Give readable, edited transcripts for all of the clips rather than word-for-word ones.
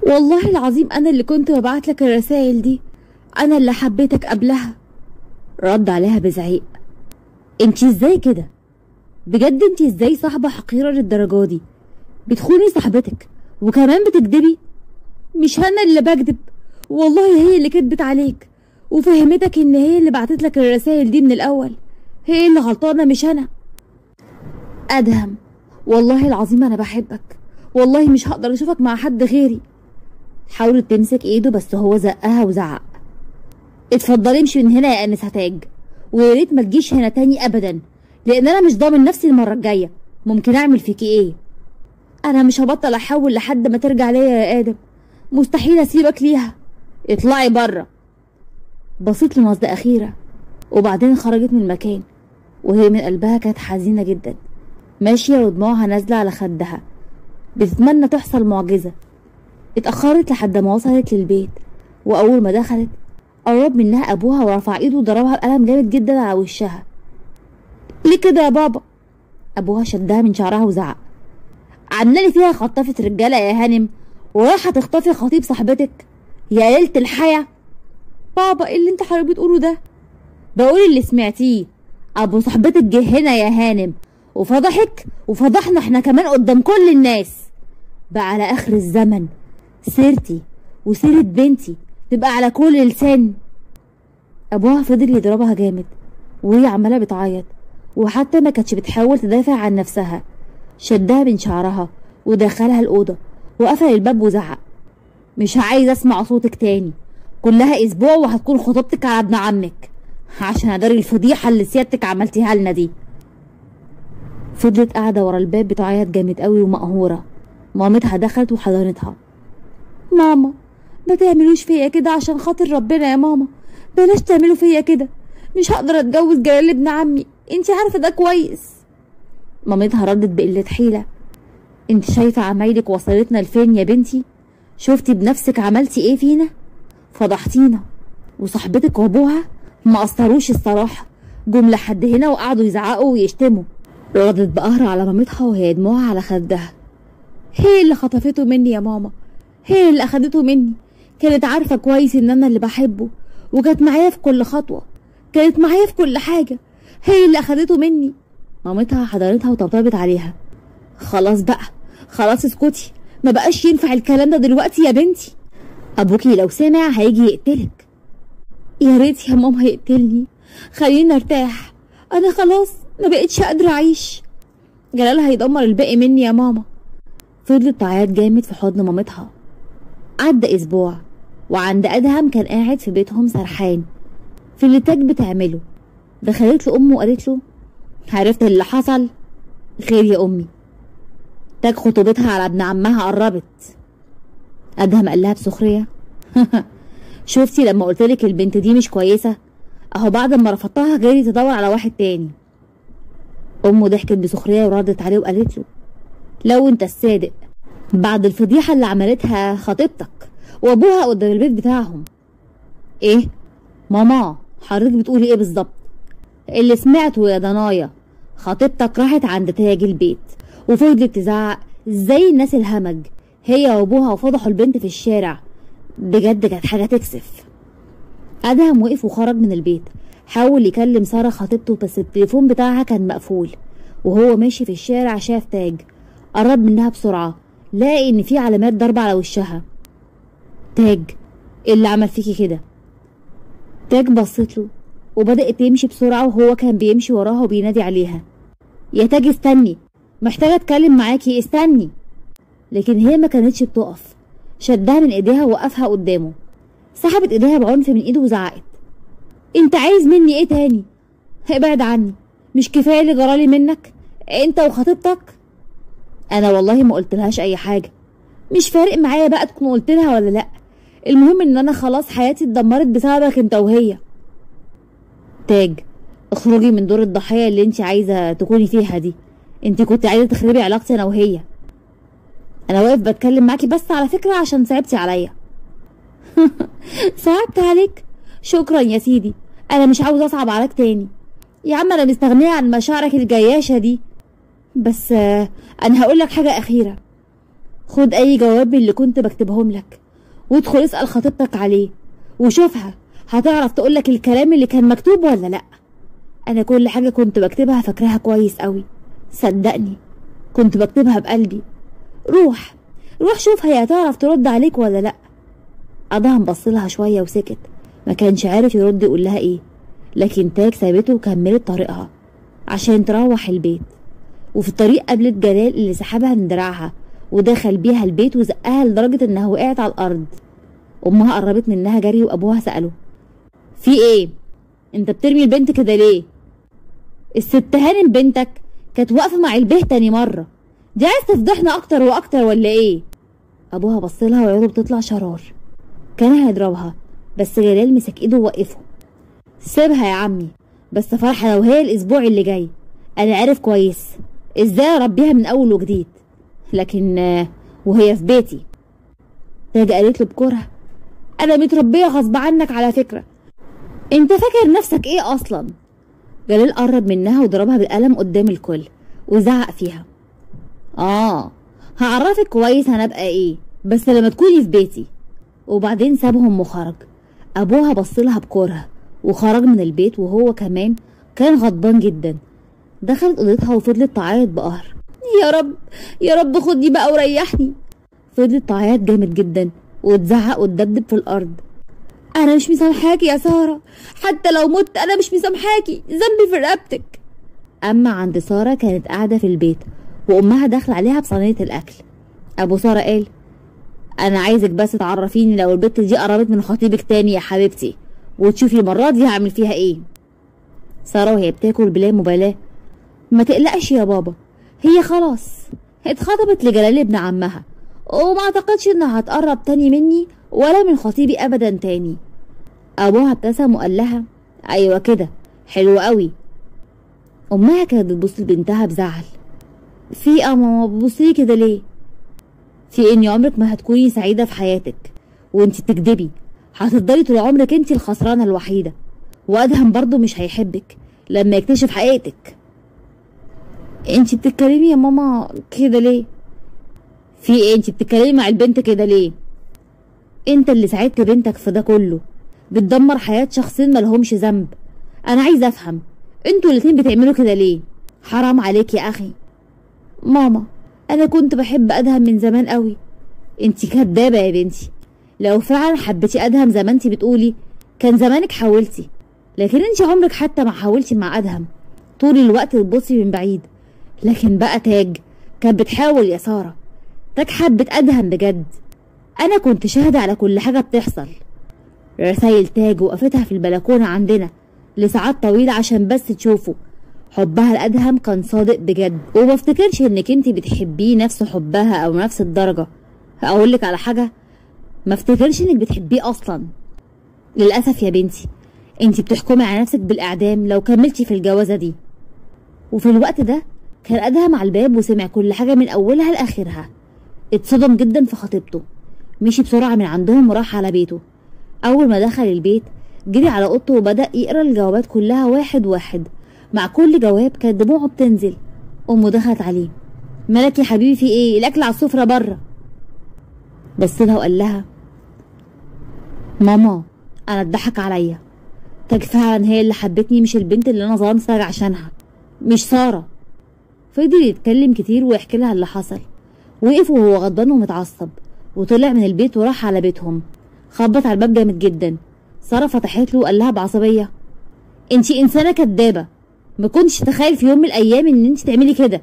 والله العظيم انا اللي كنت ببعت لك الرسائل دي، انا اللي حبيتك قبلها. رد عليها بزعيق. انتي ازاي كده؟ بجد انتي ازاي صاحبة حقيرة للدرجة دي؟ بتخوني صاحبتك وكمان بتكدبي؟ مش انا اللي بكدب، والله هي اللي كدبت عليك وفهمتك ان هي اللي بعتت لك الرسائل دي من الاول. هي اللي غلطانة مش انا. ادهم والله العظيم انا بحبك، والله مش هقدر اشوفك مع حد غيري. حاولت تمسك ايده بس هو زقها وزعق. اتفضلي امشي من هنا يا انسه تاج، ويا ريت ما تجيش هنا تاني ابدا، لان انا مش ضامن نفسي المره الجايه ممكن اعمل فيكي ايه. انا مش هبطل احاول لحد ما ترجع ليا يا ادم، مستحيل اسيبك ليها. اطلعي بره. بصيت له نظرة اخيره وبعدين خرجت من المكان، وهي من قلبها كانت حزينه جدا، ماشيه ودموعها نازله على خدها بتتمنى تحصل معجزه. اتأخرت لحد ما وصلت للبيت، وأول ما دخلت قرب منها أبوها ورفع إيده وضربها بقلم جامد جدا على وشها. ليه كده يا بابا؟ أبوها شدها من شعرها وزعق. عاملالي فيها خطافة رجالة يا هانم، ورايحة تخطفي خطيب صاحبتك يا ليلة الحياة. بابا ايه اللي انت حضرتك بتقوله ده؟ بقول اللي سمعتيه، أبو صاحبتك جه هنا يا هانم وفضحك وفضحنا احنا كمان قدام كل الناس. بقى على آخر الزمن سيرتي وسيرة بنتي تبقى على كل لسان. ابوها فضل يضربها جامد وهي عماله بتعيط، وحتى ما كانتش بتحاول تدافع عن نفسها. شدها من شعرها ودخلها الاوضه وقفل الباب وزعق. مش عايز اسمع صوتك تاني، كلها اسبوع وهتكون خطوبتك على ابن عمك عشان اداري الفضيحه اللي سيادتك عملتيها لنا دي. فضلت قاعده ورا الباب بتعيط جامد قوي ومقهوره. مامتها دخلت وحضنتها. ماما ما تعملوش فيا كده عشان خاطر ربنا يا ماما، بلاش تعملوا فيا كده، مش هقدر اتجوز جلال ابن عمي، انتي عارفه ده كويس. مامتها ردت بقله حيله. انت شايفه عمايلك وصلتنا لفين يا بنتي؟ شفتي بنفسك عملتي ايه فينا؟ فضحتينا، وصاحبتك وابوها ما قصروش الصراحه، جم لحد هنا وقعدوا يزعقوا ويشتموا. ردت بقهر على مامتها وهي دموعها على خدها. هي اللي خطفته مني يا ماما، هي اللي اخدته مني، كانت عارفه كويس ان انا اللي بحبه، وكانت معايا في كل خطوه، كانت معايا في كل حاجه، هي اللي اخدته مني. مامتها حضنتها وطبطبت عليها. خلاص بقى، خلاص اسكتي، ما بقاش ينفع الكلام ده دلوقتي يا بنتي، ابوكي لو سمع هيجي يقتلك. يا ريت يا ماما يقتلني، خليني ارتاح، انا خلاص ما بقتش قادره اعيش، جلال هيدمر الباقي مني يا ماما. فضلت تعيط جامد في حضن مامتها. عدى اسبوع وعند ادهم كان قاعد في بيتهم سرحان في اللي تاج بتعمله. دخلت له امه وقالت له عرفت اللي حصل؟ خير يا امي، تاج خطوبتها على ابن عمها قربت. ادهم قال لها بسخريه شفتي لما قلتلك البنت دي مش كويسه، اهو بعد ما رفضتها جاي تدور على واحد تاني. امه ضحكت بسخريه وردت عليه وقالت له لو انت الصادق بعد الفضيحه اللي عملتها خطيبتك وابوها قدام البيت بتاعهم. ايه ماما حضرتك بتقولي ايه بالظبط؟ اللي سمعته يا ضنايا، خطيبتك راحت عند تاج البيت وفضلت تزعق زي الناس الهمج، هي وابوها وفضحوا البنت في الشارع، بجد كانت حاجه تكسف. ادهم وقف وخرج من البيت، حاول يكلم ساره خطيبته بس التليفون بتاعها كان مقفول، وهو ماشي في الشارع شاف تاج، قرب منها بسرعه لقى ان في علامات ضرب على وشها. تاج ايه اللي عمل فيكي كده؟ تاج بصت له وبدأت تمشي بسرعه وهو كان بيمشي وراها وبينادي عليها. يا تاج استني، محتاجه اتكلم معاكي، استني. لكن هي ما كانتش بتقف، شدها من ايديها ووقفها قدامه، سحبت ايديها بعنف من ايده وزعقت انت عايز مني ايه تاني؟ ابعد عني، مش كفايه اللي جرالي منك انت وخطيبتك؟ انا والله ما قلتلهاش اي حاجه، مش فارق معايا بقى تكون قلت لها ولا لا، المهم ان انا خلاص حياتي اتدمرت بسببك انت وهي. تاج اخرجي من دور الضحيه اللي انت عايزه تكوني فيها دي، انت كنت عايزه تخربي علاقتي انا وهي. انا واقف بتكلم معاكي بس على فكره عشان صعبتي عليا. صعبت عليك؟ شكرا يا سيدي، انا مش عاوز اصعب عليك تاني يا عم، انا مستغنيه عن مشاعرك الجياشه دي، بس انا هقولك حاجه اخيره، خد اي جواب من اللي كنت بكتبهم لك وادخل اسأل خطيبتك عليه وشوفها هتعرف تقولك الكلام اللي كان مكتوب ولا لأ. انا كل حاجة كنت بكتبها فاكراها كويس قوي، صدقني كنت بكتبها بقلبي. روح شوف هي هتعرف ترد عليك ولا لأ. أدهم بصلها شوية وسكت، ما كانش عارف يرد يقول لها ايه، لكن تاج سابته وكملت طريقها عشان تروح البيت. وفي الطريق قابلت جلال اللي سحبها من دراعها ودخل بيها البيت وزقها لدرجة انها وقعت على الارض. امها قربت منها جري وابوها سأله في ايه؟ انت بترمي البنت كده ليه؟ الست هانم بنتك كانت واقفة مع البيه تاني مرة، دي عايز تفضحنا اكتر واكتر ولا ايه؟ ابوها بصلها وعينه بتطلع شرار، كان هيضربها بس جلال مسك ايده ووقفه. سيبها يا عمي، بس فرحة لو هي الاسبوع اللي جاي انا عارف كويس ازاي اربيها من اول وجديد، لكن وهي في بيتي. تاج قالت له بكره انا متربيه غصب عنك على فكره، انت فاكر نفسك ايه اصلا؟ جلال قرب منها وضربها بالقلم قدام الكل وزعق فيها. هعرفك كويس هنبقى ايه بس لما تكوني في بيتي. وبعدين سابهم وخرج. ابوها بصلها بكره وخرج من البيت وهو كمان كان غضبان جدا. دخلت اوضتها وفضلت تعيط بقهر، يا رب خدني بقى وريحني. فضلت تعيط جامد جدا وتزعق وتدبدب في الارض. انا مش مسامحاكي يا ساره، حتى لو مت انا مش مسامحاكي، ذنبي في رقبتك. اما عند ساره كانت قاعده في البيت وامها داخله عليها بصينيه الاكل. ابو ساره قال انا عايزك بس تعرفيني لو البت دي قربت من خطيبك تاني يا حبيبتي وتشوفي المره دي هعمل فيها ايه. ساره وهي بتاكل بلا مبالاه ما تقلقش يا بابا، هي خلاص اتخطبت لجلال ابن عمها وما اعتقدش انها هتقرب تاني مني ولا من خطيبي ابدا تاني. ابوها ابتسم وقال لها ايوه كده حلو قوي. امها كانت بتبص لبنتها بزعل. في يا ماما بتبصلي كده ليه؟ في اني عمرك ما هتكوني سعيده في حياتك وانتي بتكدبي، هتفضلي طول عمرك انتي الخسرانه الوحيده، وادهم برضو مش هيحبك لما يكتشف حقيقتك. انتي بتتكلمي يا ماما كده ليه؟ في ايه انتي بتتكلمي مع البنت كده ليه؟ انت اللي ساعدت بنتك في ده كله، بتدمر حياة شخصين ملهمش ذنب. انا عايزه افهم انتوا الاتنين بتعملوا كده ليه؟ حرام عليك يا اخي. ماما انا كنت بحب ادهم من زمان قوي. انتي كدابه يا بنتي، لو فعلا حبيتي ادهم زي ما انتي بتقولي كان زمانك حاولتي، لكن انتي عمرك حتى ما حاولتي مع ادهم، طول الوقت بتبصي من بعيد. لكن بقى تاج كانت بتحاول يا ساره، تاج حبت ادهم بجد. انا كنت شاهده على كل حاجه بتحصل. رسايل تاج وقفتها في البلكونه عندنا لساعات طويله عشان بس تشوفوا حبها لادهم كان صادق بجد، وما افتكرش انك انتي بتحبيه نفس حبها او نفس الدرجه. اقولك على حاجه، ما افتكرش انك بتحبيه اصلا. للاسف يا بنتي انتي بتحكمي على نفسك بالاعدام لو كملتي في الجوازه دي. وفي الوقت ده كان ادهم على الباب وسمع كل حاجه من اولها لاخرها. اتصدم جدا في خطيبته، مشي بسرعه من عندهم وراح على بيته. اول ما دخل البيت جري على اوضته وبدا يقرا الجوابات كلها واحد واحد. مع كل جواب كانت دموعه بتنزل. امه دخلت عليه، مالك يا حبيبي في ايه؟ الاكل على السفره بره. بصلها وقال لها ماما انا اتضحك عليا، تاج فعلا هي اللي حبتني مش البنت اللي انا ظلمت تاج عشانها، مش ساره. فضل يتكلم كتير ويحكي لها اللي حصل. وقف وهو غضبان ومتعصب وطلع من البيت وراح على بيتهم. خبط على الباب جامد جدا. ساره فتحت له وقال لها بعصبيه انتي انسانه كدابه، ما كنتش تخيل في يوم من الايام ان انتي تعملي كده.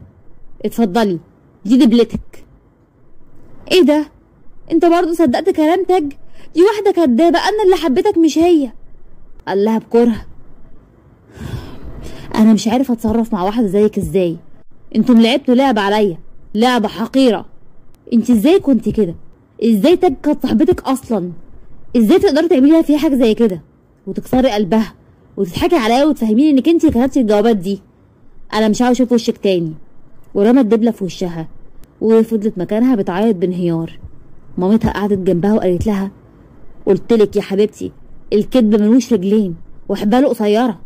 اتفضلي دي دبلتك. ايه ده؟ انت برضو صدقت كلام تاج؟ دي واحده كدابه، انا اللي حبيتك مش هي. قال لها بكره انا مش عارف اتصرف مع واحده زيك ازاي. انتم لعبتوا لعبه عليا، لعبه حقيره. انتي ازاي كنتي كده؟ ازاي تاج كانت صاحبتك اصلا؟ ازاي تقدري تعملي لها فيها حاجه زي كده وتكسري قلبها وتضحكي عليا وتفهميني انك انتي كتبتي الجوابات دي؟ انا مش عاوز اشوف وشك تاني. ورمى الدبله في وشها وفضلت مكانها بتعيط بانهيار. مامتها قعدت جنبها وقالت لها قلتلك يا حبيبتي الكدب ملوش رجلين وحباله قصيره.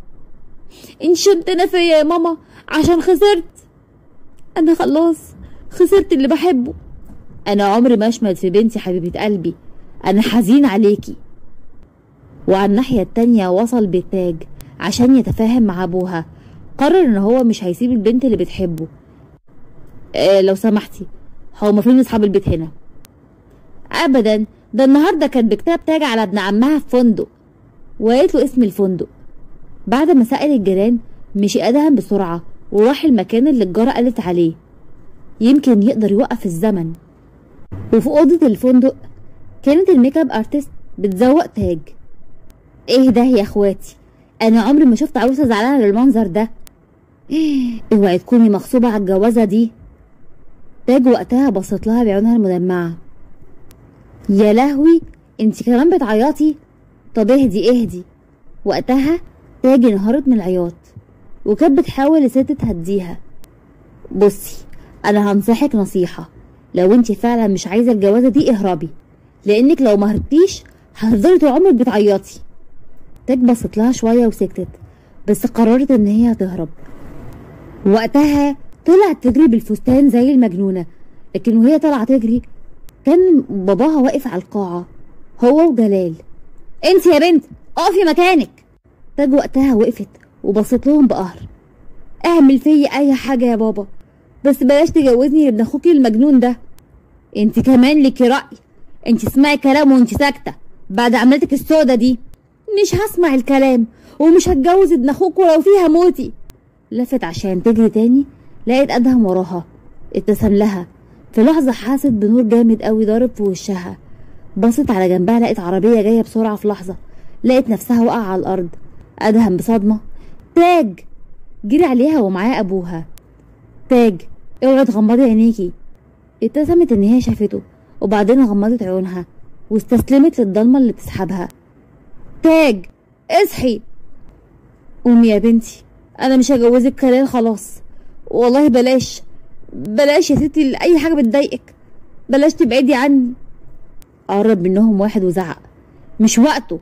انت شمتنا فيا يا ماما عشان خسرت. انا خلاص خسرت اللي بحبه. انا عمري ما اشمت في بنتي حبيبة قلبي، انا حزين عليكي. وعلى الناحية التانية وصل بالتاج عشان يتفاهم مع ابوها. قرر ان هو مش هيسيب البنت اللي بتحبه. لو سمحتي، هو فين اصحاب البيت هنا؟ ابدا، ده النهارده كان بكتاب تاج على ابن عمها في فندق، وقالت له اسم الفندق. بعد ما سأل الجيران مشي ادهم بسرعة وراح المكان اللي الجارة قالت عليه، يمكن يقدر يوقف الزمن. وفي أوضة الفندق كانت الميك اب ارتست بتزوق تاج. ايه ده يا اخواتي، انا عمري ما شفت عروسة زعلانة للمنظر ده. اوعي تكوني مغصوبة على الجوازة دي. تاج وقتها بصت لها بعيونها المدمعة. يا لهوي، انتي كمان بتعيطي؟ طب اهدي. وقتها تاج انهارت من العياط وكانت بتحاول الست تهديها. بصي، انا هنصحك نصيحة، لو انتي فعلا مش عايزة الجوازة دي اهربي، لانك لو ما هربتيش هتفضلي طول عمرك بتعيطي. تاج بصت لها شوية وسكتت، بس قررت ان هي هتهرب. وقتها طلعت تجري بالفستان زي المجنونة، لكن وهي طالعة تجري كان باباها واقف على القاعة هو وجلال. انت يا بنت اقفي مكانك. تاج وقتها وقفت وبصت لهم بقهر. اعمل فيا اي حاجة يا بابا، بس بلاش تجوزني لابن اخوكي المجنون ده. انت كمان ليكي رأي، انت اسمعي كلام وانت ساكتة بعد عملتك السودة دي. مش هسمع الكلام ومش هتجوز ابن اخوك ولو فيها موتي. لفت عشان تجري تاني، لقيت ادهم وراها، ابتسم لها. في لحظة حست بنور جامد قوي ضارب في وشها. بصت على جنبها لقيت عربية جاية بسرعة. في لحظة لقيت نفسها واقعة على الأرض. أدهم بصدمة. تاج جري عليها ومعاه أبوها. تاج اوعي تغمضي عينيكي. ابتسمت إن هي شافته وبعدين غمضت عيونها واستسلمت للضلمة اللي بتسحبها. تاج اصحي. قومي يا بنتي، أنا مش هجوزك كلام خلاص. والله بلاش يا ستي، لأي حاجة بتضايقك بلاش تبعدي عني. قرب منهم واحد وزعق. مش وقته،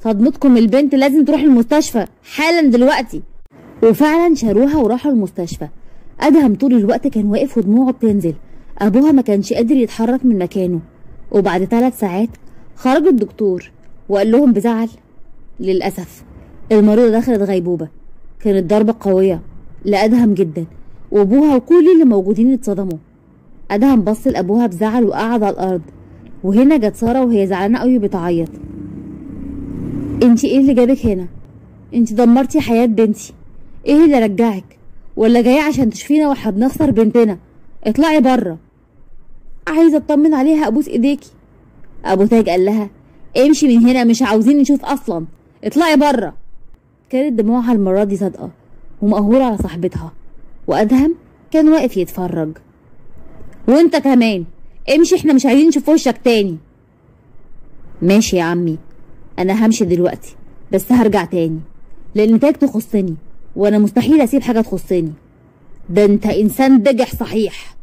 صدمتكم البنت لازم تروح المستشفى حالا دلوقتي. وفعلا شالوها وراحوا المستشفى. ادهم طول الوقت كان واقف ودموعه بتنزل. ابوها ما كانش قادر يتحرك من مكانه. وبعد 3 ساعات خرج الدكتور وقال لهم بزعل: للاسف المريضه دخلت غيبوبه. كانت ضربه قويه لادهم جدا، وابوها وكل اللي موجودين اتصدموا. ادهم بص لابوها بزعل وقعد على الارض. وهنا جت ساره وهي زعلانه قوي بتعيط. انتي ايه اللي جابك هنا؟ انتي دمرتي حياه بنتي. ايه اللي رجعك؟ ولا جايه عشان تشوفينا واحنا بنخسر بنتنا؟ اطلعي بره. عايزه اطمن عليها، ابوس ايديكي. ابو تاج قال لها: امشي من هنا، مش عاوزين نشوف اصلا، اطلعي بره. كانت دموعها المره دي صادقه ومقهوره على صاحبتها، وادهم كان واقف يتفرج. وانت كمان امشي، احنا مش عايزين نشوف وشك تاني. ماشي يا عمي، انا همشي دلوقتي بس هرجع تاني، لان تاج تخصني وانا مستحيل اسيب حاجه تخصني. ده انت انسان بجح صحيح.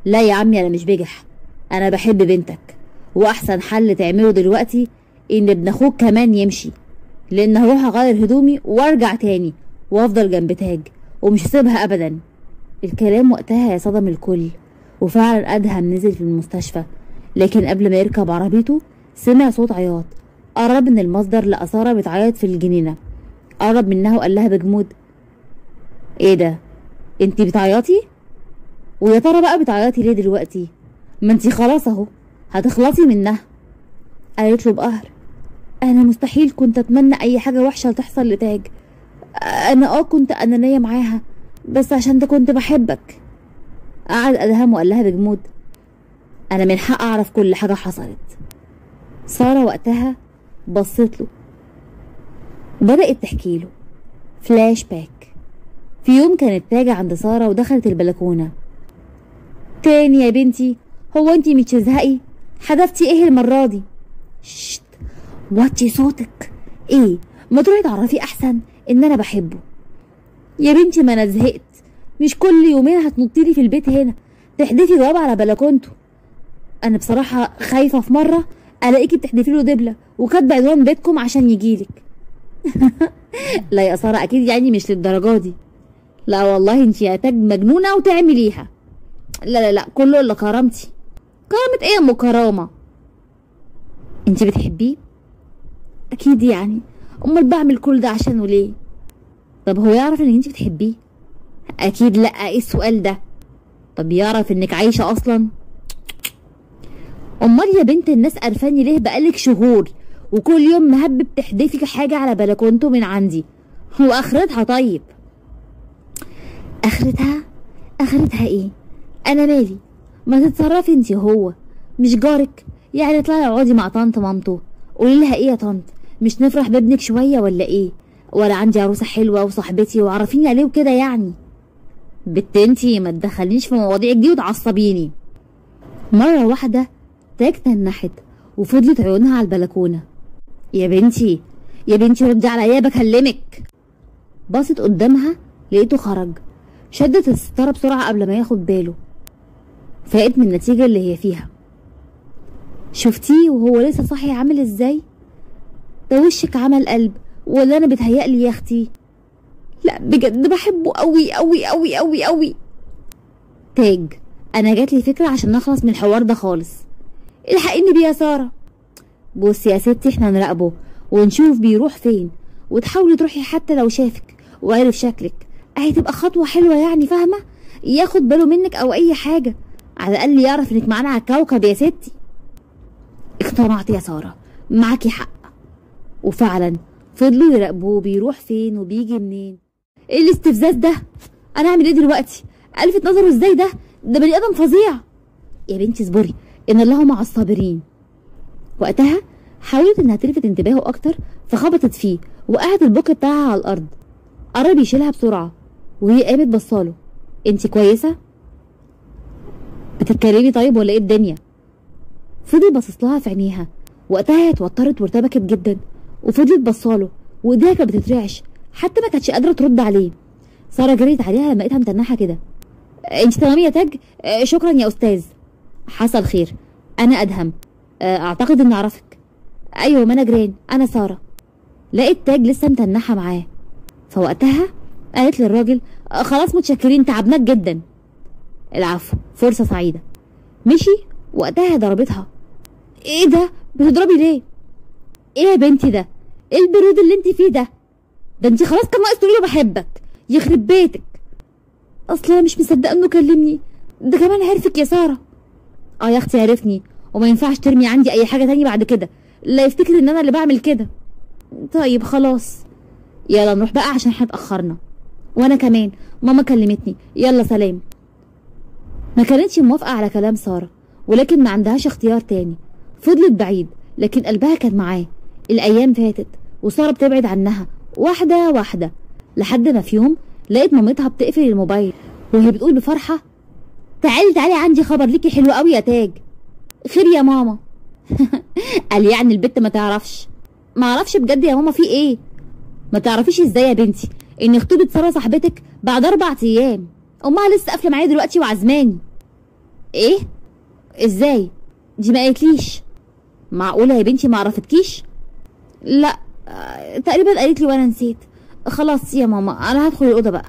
لا يا عمي، انا مش بجح، انا بحب بنتك، واحسن حل تعمله دلوقتي ان ابن اخوك كمان يمشي، لان هروح اغير هدومي وارجع تاني وافضل جنب تاج ومش هسيبها ابدا. الكلام وقتها صدم الكل، وفعلا ادهم نزل في المستشفى، لكن قبل ما يركب عربيته سمع صوت عياط. قرب من المصدر لقى ساره بتعيط في الجنينه. قرب منها وقال لها بجمود: ايه ده، انتي بتعيطي؟ ويا ترى بقى بتعيطي ليه دلوقتي؟ ما انتي خلاص اهو هتخلصي منها. قالت له بقهر: انا مستحيل كنت اتمنى اي حاجه وحشه تحصل لتاج. انا كنت انانيه معاها، بس عشان ده كنت بحبك. قعد ادهم وقال لها بجمود: انا من حق اعرف كل حاجه حصلت. ساره وقتها بصت له وبدات تحكي له فلاش باك. في يوم كانت تاج عند ساره ودخلت البلكونه. تاني يا بنتي؟ هو انتي مش تزهقي؟ حدفتي ايه المره دي؟ شت، وطي صوتك. ايه، ما تروحي تعرفي احسن ان انا بحبه. يا بنتي ما انا زهقت، مش كل يومين هتنطيلي في البيت هنا تحدفي جواب على بلكونته. انا بصراحه خايفه في مره الاقيكي بتحدفي له دبله وكاتبه عنوان بيتكم عشان يجيلك. لا يا ساره، اكيد يعني مش للدرجه دي. لا والله انتي يا تاج مجنونه وتعمليها. لا لا لا، كله الا كرامتي. كرامة ايه يا ام كرامة؟ انت بتحبيه؟ اكيد يعني، امال بعمل كل ده عشانه ليه؟ طب هو يعرف ان انت بتحبيه؟ اكيد لا، ايه السؤال ده؟ طب يعرف انك عايشة اصلا؟ امال يا بنت الناس قرفاني ليه بقالك شهور وكل يوم مهب بتحدفي حاجة على بلكونته من عندي؟ هو اخرتها طيب؟ اخرتها ايه؟ انا مالي؟ ما تتصرفي انت، هو مش جارك يعني؟ اطلعي اقعدي مع طنط مامته، قولي لها ايه يا طنط، مش نفرح بابنك شويه ولا ايه؟ ولا عندي عروسه حلوه وصاحبتي وعرفيني عليه وكده يعني؟ بت انتي ما تدخلنيش في مواضيعك دي وتعصبيني. مره واحده تاج تنحت وفضلت عيونها على البلكونه. يا بنتي ردي عليا بكلمك. بصت قدامها لقيته خرج، شدت الستاره بسرعه قبل ما ياخد باله. فاقت من النتيجه اللي هي فيها. شفتيه وهو لسه صاحي عامل ازاي؟ ده وشك عمل قلب ولا انا بتهيألي يا اختي؟ لا بجد بحبه قوي قوي قوي قوي قوي. تاج، انا جاتلي فكره عشان نخلص من الحوار ده خالص. الحقيني بيه يا ساره. بصي يا ستي، احنا نراقبه ونشوف بيروح فين، وتحاولي تروحي حتى لو شافك وعرف شكلك، هتبقى خطوه حلوه يعني، فاهمه؟ ياخد باله منك او اي حاجه، على الاقل يعرف انك معانا على الكوكب يا ستي. اقتنعت يا ساره، معاكي حق. وفعلا فضلوا يراقبوه بيروح فين وبيجي منين. ايه الاستفزاز ده؟ انا اعمل ايه دلوقتي؟ الفت نظره ازاي؟ ده بني ادم فظيع. يا بنتي اصبري، ان الله مع الصابرين. وقتها حاولت انها تلفت انتباهه اكتر، فخبطت فيه وقعت البوك بتاعها على الارض. قرب يشيلها بسرعه وهي قامت بصاله. انتي كويسه؟ بتتكلمي طيب ولا ايه الدنيا؟ فضل باصص لها في عينيها. وقتها هي اتوترت وارتبكت جدا وفضلت بصاله وايديها كانت بتترعش، حتى ما كانتش قادره ترد عليه. ساره جريت عليها لما لقيتها متنحه كده. انت تمام يا تاج؟ شكرا يا استاذ. حصل خير، انا ادهم، اعتقد اني اعرفك. ايوه ما انا جرين، انا ساره. لقيت تاج لسه متنحه معاه، فوقتها قالت للراجل خلاص متشكرين، تعبناك جدا. العفو، فرصه سعيده. مشي. وقتها ضربتها. ايه ده؟ بتضربي ليه؟ ايه يا بنتي ده؟ ايه البرود اللي انت فيه ده؟ ده انت خلاص كان ناقص تقولي له بحبك، يخرب بيتك. اصل انا مش مصدقه انه كلمني، ده كمان عرفك يا ساره. اه يا اختي عرفني، وما ينفعش ترمي عندي اي حاجه تاني بعد كده، لا يفتكر ان انا اللي بعمل كده. طيب خلاص، يلا نروح بقى عشان احنا اتاخرنا. وانا كمان ماما كلمتني، يلا سلام. ما كانتش موافقه على كلام ساره، ولكن ما عندهاش اختيار تاني. فضلت بعيد لكن قلبها كان معاه. الايام فاتت وساره بتبعد عنها واحده واحده، لحد ما في يوم لقيت مامتها بتقفل الموبايل وهي بتقول بفرحه تعالي عندي خبر ليكي حلو قوي يا تاج. خير يا ماما؟ قال يعني البت ما تعرفش؟ ما اعرفش بجد يا ماما، في ايه؟ ما تعرفيش ازاي يا بنتي ان خطوبه ساره صاحبتك بعد 4 ايام؟ امها لسه قافله معايا دلوقتي وعزماني. ايه؟ ازاي؟ دي ما قالتليش. معقوله يا بنتي ما عرفتكيش؟ لا تقريبا قالت لي وانا نسيت. خلاص يا ماما انا هدخل الاوضه بقى.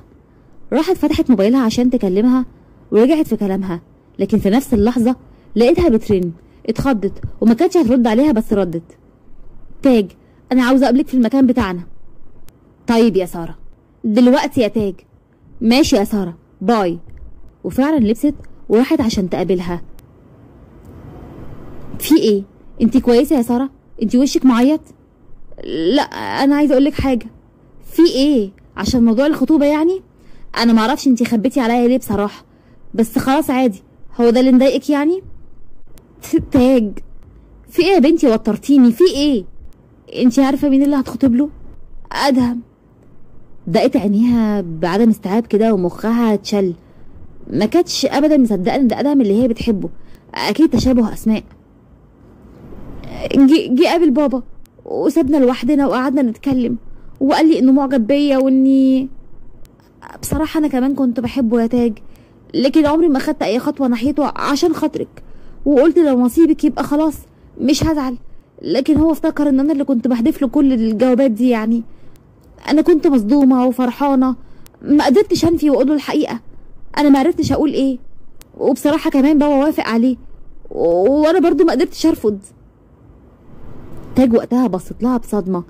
راحت فتحت موبايلها عشان تكلمها ورجعت في كلامها، لكن في نفس اللحظه لقيتها بترن. اتخضت وما كانتش هترد عليها بس ردت. تاج، انا عاوزه اقابلك في المكان بتاعنا. طيب يا ساره، دلوقتي يا تاج. ماشي يا ساره، باي. وفعلا لبست وراحت عشان تقابلها. في ايه؟ انتي كويسه يا ساره؟ انتي وشك معيط. لا انا عايزه اقولك حاجه. في ايه؟ عشان موضوع الخطوبه يعني؟ انا معرفش انتي خبيتي عليا ليه بصراحه، بس خلاص عادي. هو ده اللي مضايقك يعني؟ تاج، في ايه يا بنتي؟ وترتيني. في ايه؟ انتي عارفه مين اللي هتخطب له؟ ادهم. دقت عينيها بعدم استيعاب كده ومخها اتشل. ما كانتش ابدا مصدقه ان ده ادهم اللي هي بتحبه. اكيد تشابه اسماء. جه قابل بابا وسابنا لوحدنا وقعدنا نتكلم، وقال لي انه معجب بيا واني بصراحه انا كمان كنت بحبه يا تاج، لكن عمري ما خدت اي خطوه ناحيته عشان خاطرك، وقلت لو نصيبك يبقى خلاص مش هزعل. لكن هو افتكر ان انا اللي كنت بحدف له كل الجوابات دي يعني. انا كنت مصدومه وفرحانه، ما قدرتش انفي واقول له الحقيقه. انا ما عرفتش اقول ايه، وبصراحه كمان بابا وافق عليه وانا برضو ما قدرتش ارفض. تاج وقتها بصت لها بصدمه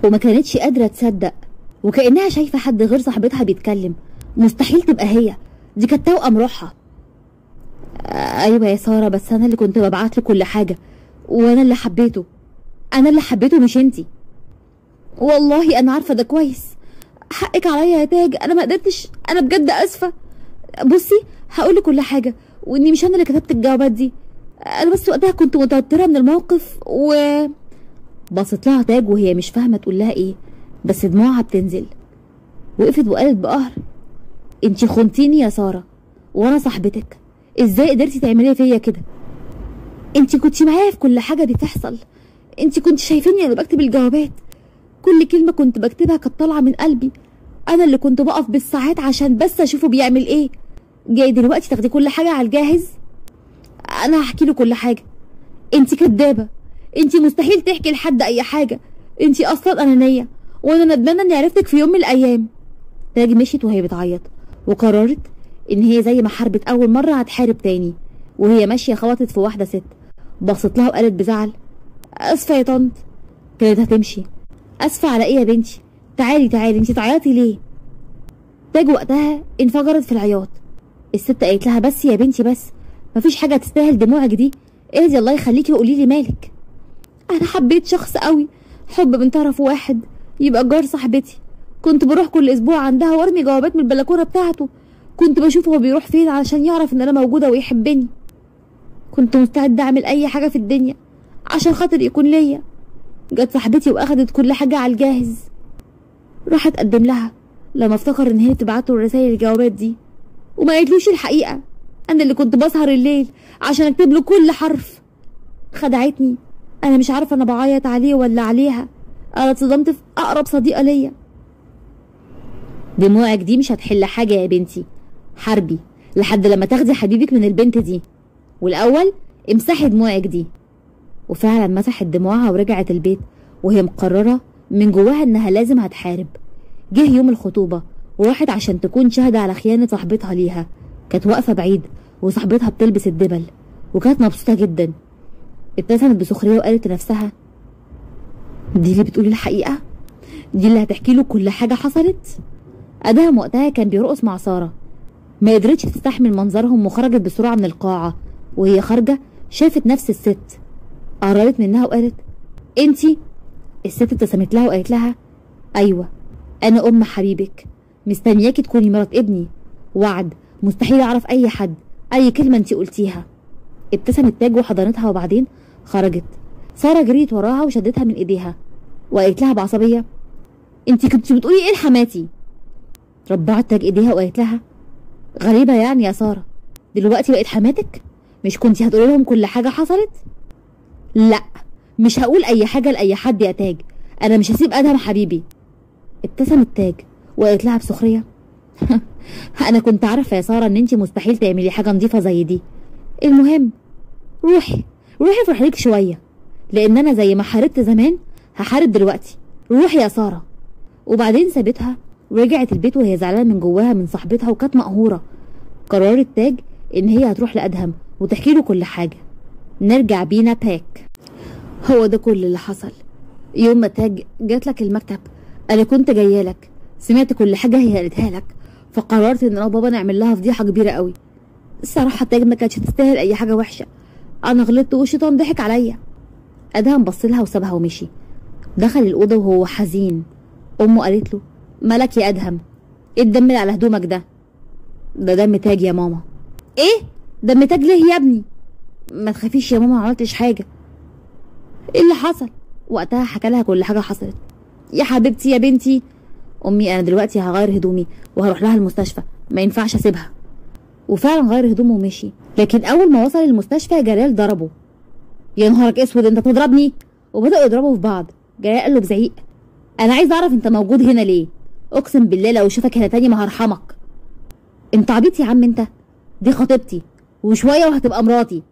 وما كانتش قادره تصدق، وكانها شايفه حد غير صاحبتها بيتكلم. مستحيل تبقى هي، دي كانت توأم روحها. ايوه يا ساره، بس انا اللي كنت ببعت له كل حاجه، وانا اللي حبيته. انا اللي حبيته مش انتي. والله انا عارفه ده كويس. حقك عليا يا تاج، انا ما قدرتش، انا بجد اسفه. بصي هقول كل حاجه، واني مش انا اللي كتبت الجوابات دي. انا بس وقتها كنت متوتره من الموقف بصت لها تاج وهي مش فاهمه تقول لها ايه، بس دموعها بتنزل. وقفت وقالت بقهر: انتي خنتيني يا ساره، وانا صاحبتك. ازاي قدرتي تعملي فيا كده؟ انتي كنتي معايا في كل حاجه بتحصل، انتي كنت شايفيني انا بكتب الجوابات، كل كلمه كنت بكتبها كانت طالعه من قلبي. انا اللي كنت بقف بالساعات عشان بس اشوفه بيعمل ايه. جاي دلوقتي تاخدي كل حاجه على الجاهز؟ انا هحكي له كل حاجه. انتي كدابه، انتي مستحيل تحكي لحد اي حاجه، انتي اصلا انانيه، وانا ندمانه اني عرفتك في يوم من الايام. تاج مشيت وهي بتعيط، وقررت ان هي زي ما حاربت اول مره هتحارب تاني. وهي ماشيه خبطت في واحده ست، بصت لها وقالت بزعل: اسفه يا طنط. كانت هتمشي. اسفه على ايه يا بنتي؟ تعالي تعالي، انتي تعيطي ليه؟ تاج وقتها انفجرت في العياط. الست قالت لها: بس يا بنتي بس، مفيش حاجه تستاهل دموعك دي، اهدي الله يخليكي وقولي لي مالك. انا حبيت شخص قوي، حب من طرف واحد، يبقى جار صاحبتي. كنت بروح كل اسبوع عندها وارمي جوابات من البلكونه بتاعته، كنت بشوفه هو بيروح فين علشان يعرف ان انا موجوده ويحبني. كنت مستعده اعمل اي حاجه في الدنيا عشان خاطر يكون ليا. جت صاحبتي واخدت كل حاجه على الجاهز. راح اتقدم لها لما افتكر ان هي تبعته الرسائل الجوابات دي، وما قالتلوش الحقيقه. انا اللي كنت بسهر الليل عشان اكتب له كل حرف. خدعتني. انا مش عارفه انا بعيط عليه ولا عليها. انا اتصدمت في اقرب صديقه ليا. دموعك دي مش هتحل حاجه يا بنتي، حاربي لحد لما تاخدي حبيبك من البنت دي، والاول امسحي دموعك دي. وفعلا مسحت دموعها ورجعت البيت وهي مقرره من جواها انها لازم هتحارب. جه يوم الخطوبه وراحت عشان تكون شاهده على خيانه صاحبتها ليها. كانت واقفه بعيد وصاحبتها بتلبس الدبل، وكانت مبسوطه جدا. ابتسمت بسخريه وقالت لنفسها: دي اللي بتقولي الحقيقه؟ دي اللي هتحكي له كل حاجه حصلت؟ ادهم وقتها كان بيرقص مع ساره، ما قدرتش تستحمل منظرهم وخرجت بسرعه من القاعه. وهي خارجه شافت نفس الست، قربت منها وقالت: انتي؟ الست ابتسمت لها وقالت لها: ايوه انا ام حبيبك، مستنياكي تكوني مرات ابني، وعد مستحيل اعرف اي حد اي كلمه انتي قلتيها. ابتسمت تاج وحضنتها وبعدين خرجت. ساره جريت وراها وشدتها من ايديها وقالت لها بعصبيه: انتي كنتي بتقولي ايه لحماتي؟ ربعت تاج ايديها وقالت لها: غريبه يعني يا ساره، دلوقتي بقت حماتك؟ مش كنتي هتقولي لهم كل حاجه حصلت؟ لا، مش هقول اي حاجه لاي حد يا تاج، انا مش هسيب ادهم حبيبي. ابتسمت تاج وقالت لها بسخريه: انا كنت عارفه يا ساره ان انتي مستحيل تعملي حاجه نظيفه زي دي. المهم روحي افرحي لك شويه، لان انا زي ما حاربت زمان هحارب دلوقتي. روحي يا ساره. وبعدين سابتها ورجعت البيت وهي زعلانه من جواها من صاحبتها وكانت مقهوره. قررت تاج ان هي هتروح لادهم وتحكي له كل حاجه. نرجع بينا باك. هو ده كل اللي حصل. يوم ما تاج جات لك المكتب انا كنت جايه لك، سمعت كل حاجه هي قالتها لك، فقررت ان انا وبابا نعمل لها فضيحه كبيره قوي. الصراحه تاج ما كانتش تستاهل اي حاجه وحشه، انا غلطت والشيطان ضحك عليا. ادهم بص لها وسابها ومشي. دخل الاوضه وهو حزين. امه قالت له: مالك يا ادهم؟ ايه الدم اللي على هدومك ده؟ ده دم تاج يا ماما. ايه دم تاج ليه يا ابني؟ ما تخافيش يا ماما، ما عملتش حاجه. ايه اللي حصل؟ وقتها حكى لها كل حاجه حصلت. يا حبيبتي يا بنتي، امي انا دلوقتي هغير هدومي وهروح لها المستشفى، ما ينفعش اسيبها. وفعلا غير هدومه ومشي، لكن اول ما وصل المستشفى جلال ضربه. يا نهارك اسود، انت بتضربني؟ وبداوا يضربوا في بعض. جلال قال له بزعيق: انا عايز اعرف انت موجود هنا ليه؟ اقسم بالله لو اشوفك هنا تاني ما هرحمك. انت عبيط يا عم انت، دي خطيبتي وشويه وهتبقى مراتي.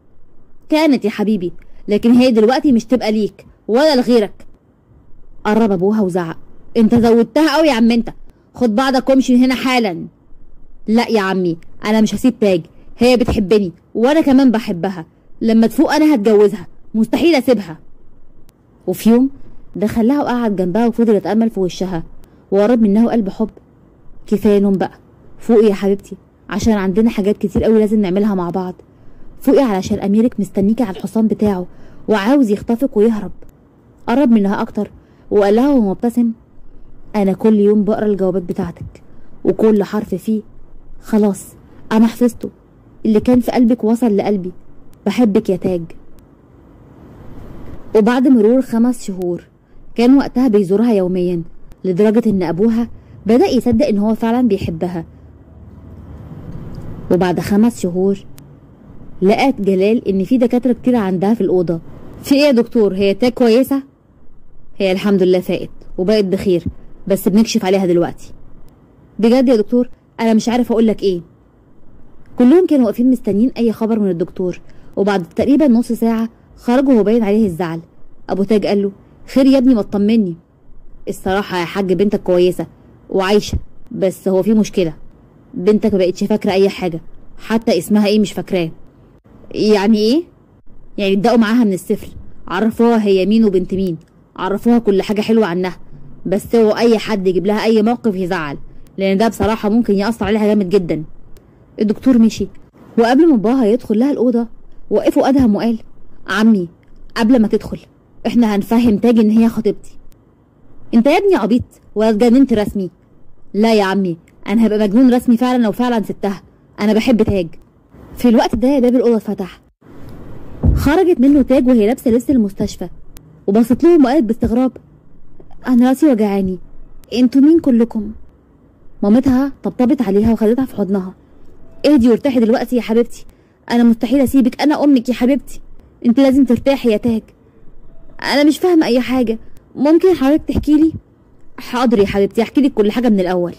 كانت يا حبيبي، لكن هي دلوقتي مش تبقى ليك ولا لغيرك. قرب ابوها وزعق: انت زودتها قوي يا عم انت، خد بعضك وامشي من هنا حالا. لا يا عمي، انا مش هسيب تاج، هي بتحبني وانا كمان بحبها، لما تفوق انا هتجوزها، مستحيل اسيبها. وفي يوم دخلها وقعد جنبها وفضل يتأمل في وشها وقرب منها وقال بحب: كفايه نوم بقى، فوقي يا حبيبتي عشان عندنا حاجات كتير قوي لازم نعملها مع بعض. فوقي علشان اميرك مستنيكي على الحصان بتاعه وعاوز يخطفك ويهرب. قرب منها اكتر وقال لها وهو مبتسم: انا كل يوم بقرا الجوابات بتاعتك وكل حرف فيه خلاص انا حفظته، اللي كان في قلبك وصل لقلبي، بحبك يا تاج. وبعد مرور 5 شهور كان وقتها بيزورها يوميا، لدرجة ان ابوها بدأ يصدق ان هو فعلا بيحبها. وبعد 5 شهور لقت جلال ان في دكاترة كتير عندها في الأوضة. في ايه يا دكتور، هي تاج كويسة؟ هي الحمد لله فاقت وبقت بخير، بس بنكشف عليها دلوقتي. بجد يا دكتور انا مش عارف اقولك ايه. كلهم كانوا واقفين مستنيين اي خبر من الدكتور، وبعد تقريبا نص ساعة خرج وهو باين عليه الزعل. ابو تاج قال له: خير يا ابني ما تطمني. الصراحة يا حاج بنتك كويسة وعايشة، بس هو في مشكلة، بنتك ما بقتش فاكرة اي حاجة، حتى اسمها ايه مش فاكراه. يعني ايه؟ يعني ابدأوا معاها من الصفر، عرفوها هي مين وبنت مين، عرفوها كل حاجة حلوة عنها، بس هو اي حد يجيب لها اي موقف يزعل، لان ده بصراحة ممكن يأثر عليها جامد جدا. الدكتور مشي، وقبل ما باباها يدخل لها الأوضة وقفوا أدهم وقال: عمي قبل ما تدخل احنا هنفهم تاج ان هي خطيبتي. انت يا ابني عبيط ولا اتجننت رسمي؟ لا يا عمي انا هبقى مجنون رسمي فعلا لو فعلا سبتها، انا بحب تاج. في الوقت ده باب الأوضة اتفتح، خرجت منه تاج وهي لابسة لبس المستشفى، وبصت لهم وقالت باستغراب: انا راسي وجعاني، انتوا مين كلكم؟ مامتها طبطبت عليها وخدتها في حضنها: اهدي وارتاحي دلوقتي يا حبيبتي، انا مستحيل اسيبك، انا امك يا حبيبتي، انت لازم ترتاحي يا تاج. انا مش فاهمه اي حاجه، ممكن حضرتك تحكي لي؟ حاضر يا حبيبتي احكي لك كل حاجه من الاول.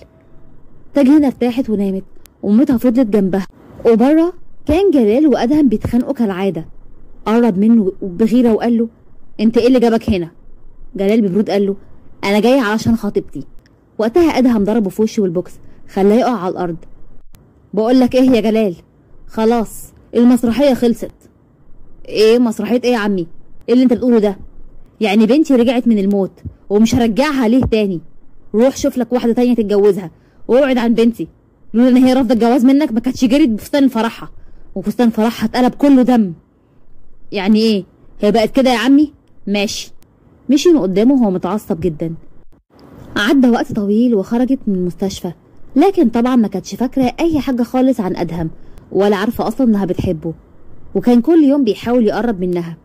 تاج هنا ارتاحت ونامت، ومامتها فضلت جنبها. وبره كان جلال وادهم بيتخانقوا كالعاده. قرب منه بغيره وقال له: انت ايه اللي جابك هنا؟ جلال ببرود قال له: انا جاي علشان خطيبتي. وقتها ادهم ضربه في وشه بالبوكس خلاه يقع على الارض. بقول لك ايه يا جلال، خلاص المسرحيه خلصت. ايه مسرحيه ايه يا عمي؟ ايه اللي انت بتقوله ده؟ يعني بنتي رجعت من الموت ومش هرجعها ليه تاني؟ روح شوف لك واحده تانية تتجوزها وابعد عن بنتي. لولا ان هي رافضه الجواز منك ما كانتش جريت بفستان فرحها، وفستان فرحها اتقلب كله دم. يعني ايه هي بقت كده يا عمي؟ ماشي. مشي من قدامه وهو متعصب جدا. عدى وقت طويل وخرجت من المستشفى، لكن طبعا ما كانتش فاكره اي حاجه خالص عن ادهم، ولا عارفه اصلا انها بتحبه، وكان كل يوم بيحاول يقرب منها.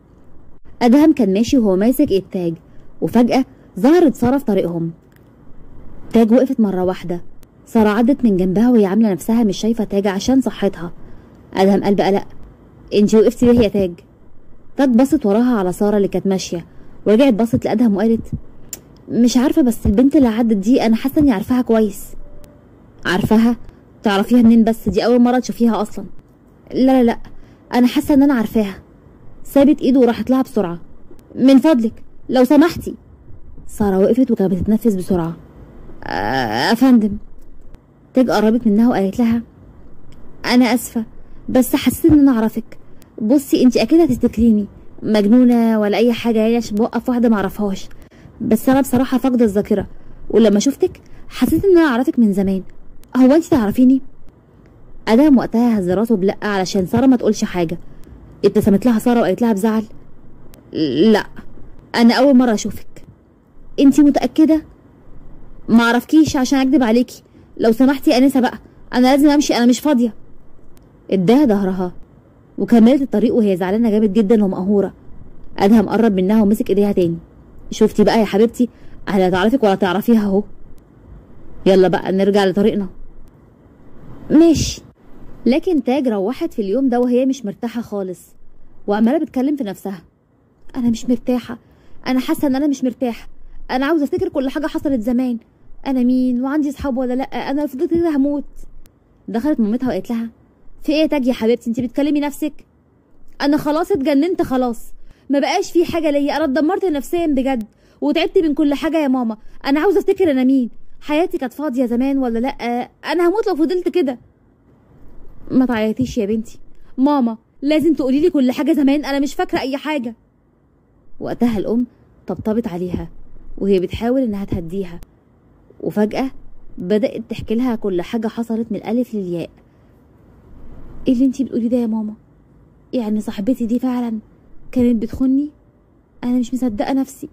ادهم كان ماشي وهو ماسك التاج، وفجاه ظهرت ساره في طريقهم. تاج وقفت مره واحده، ساره عدت من جنبها وهي عامله نفسها مش شايفه تاج عشان صحتها. ادهم قال بقى: لا انتي وقفتي ليه يا تاج؟ تاج بصت وراها على ساره اللي كانت ماشيه، ورجعت بصت لادهم وقالت: مش عارفه، بس البنت اللي عدت دي انا حاسه اني عارفاها كويس. عارفاها؟ تعرفيها منين بس؟ دي اول مره تشوفيها اصلا. لا لا لا انا حاسه ان انا عارفاها. سابت ايده وراحت لها بسرعه. من فضلك لو سمحتي. ساره وقفت وكانت بتتنفس بسرعه. افندم. تاج قربت منها وقالت لها: انا اسفه بس حسيت ان انا اعرفك. بصي انتي اكيد هتفتكريني مجنونه ولا اي حاجه يعني عشان بوقف واحده معرفهاش، بس انا بصراحه فاقده الذاكره، ولما شفتك حسيت ان انا اعرفك من زمان. هو انتي تعرفيني؟ ادهم وقتها هز راسه بلقه علشان ساره ما تقولش حاجه. ابتسمت لها ساره وقالت لها بزعل: لا انا اول مره اشوفك. انتي متاكده؟ ما اعرفكيش عشان اكدب عليكي، لو سمحتي يا انسه بقى انا لازم امشي، انا مش فاضيه. اداها ظهرها وكملت الطريق وهي زعلانه جامد جدا ومقهوره. ادهم قرب منها ومسك ايديها تاني: شفتي بقى يا حبيبتي، لا تعرفك ولا تعرفيها اهو، يلا بقى نرجع لطريقنا. ماشي. لكن تاج روحت في اليوم ده وهي مش مرتاحه خالص، وعماله بتكلم في نفسها: انا مش مرتاحه، انا حاسه ان انا مش مرتاحه، انا عاوزه افتكر كل حاجه حصلت زمان، انا مين وعندي اصحاب ولا لا، انا لو فضلت كده هموت. دخلت مامتها وقالت لها: في ايه يا تاج يا حبيبتي، انت بتكلمي نفسك؟ انا خلاص اتجننت، خلاص ما بقاش في حاجه ليا، انا اتدمرت نفسيا بجد وتعبت من كل حاجه يا ماما، انا عاوزه افتكر انا مين، حياتي كانت فاضيه زمان ولا لا، انا هموت لو فضلت كده. ما تعيطيش يا بنتي، ماما لازم تقوليلي كل حاجة زمان، أنا مش فاكرة أي حاجة. وقتها الأم طبطبت عليها وهي بتحاول إنها تهديها، وفجأة بدأت تحكي لها كل حاجة حصلت من الألف للياء. إيه اللي انتي بتقولي ده يا ماما؟ يعني صاحبتي دي فعلا كانت بتخوني؟ أنا مش مصدقة نفسي.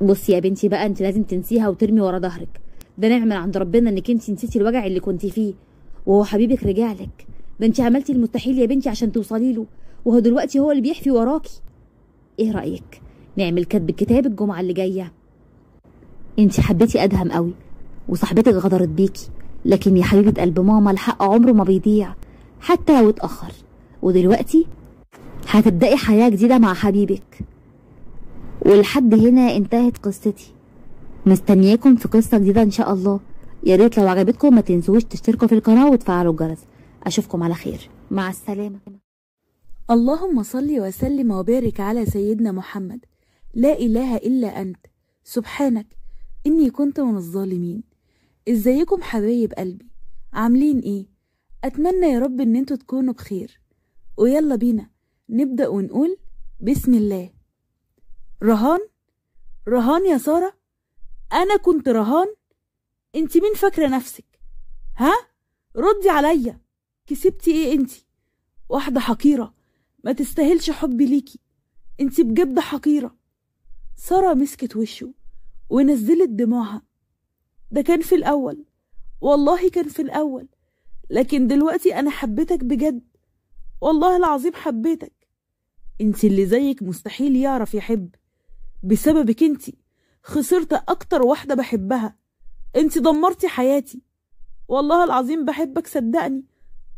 بصي يا بنتي بقى، انت لازم تنسيها وترمي ورا ظهرك. ده نعمة من عند ربنا انك انت نسيتي الوجع اللي كنتي فيه، وهو حبيبك رجعلك. ده انت عملتي المستحيل يا بنتي عشان توصلي له، وهو دلوقتي هو اللي بيحفي وراكي. ايه رأيك نعمل كتب كتاب الجمعة اللي جاية؟ انت حبيتي ادهم قوي وصاحبتك غدرت بيكي، لكن يا حبيبة قلب ماما الحق عمره ما بيضيع حتى لو اتأخر. ودلوقتي هتبدأي حياة جديدة مع حبيبك. ولحد هنا انتهت قصتي. مستنياكم في قصة جديدة ان شاء الله. يا ريت لو عجبتكم ما تنسوش تشتركوا في القناة وتفعلوا الجرس. اشوفكم على خير، مع السلامة. اللهم صل وسلم وبارك على سيدنا محمد. لا اله الا انت سبحانك اني كنت من الظالمين. ازيكم حبايب قلبي؟ عاملين ايه؟ اتمنى يا رب ان انتوا تكونوا بخير. ويلا بينا نبدأ ونقول بسم الله. رهان يا سارة؟ انا كنت رهان؟ انتي مين فاكرة نفسك؟ ها؟ ردي عليا. كسبتي ايه انتي؟ واحدة حقيرة ما تستاهلش حبي ليكي. انتي بجد حقيرة. سارة مسكت وشه ونزلت دموعها. ده كان في الأول، والله كان في الأول، لكن دلوقتي أنا حبيتك بجد، والله العظيم حبيتك. انتي اللي زيك مستحيل يعرف يحب. بسببك انتي خسرت أكتر واحدة بحبها. انتي دمرتي حياتي. والله العظيم بحبك صدقني.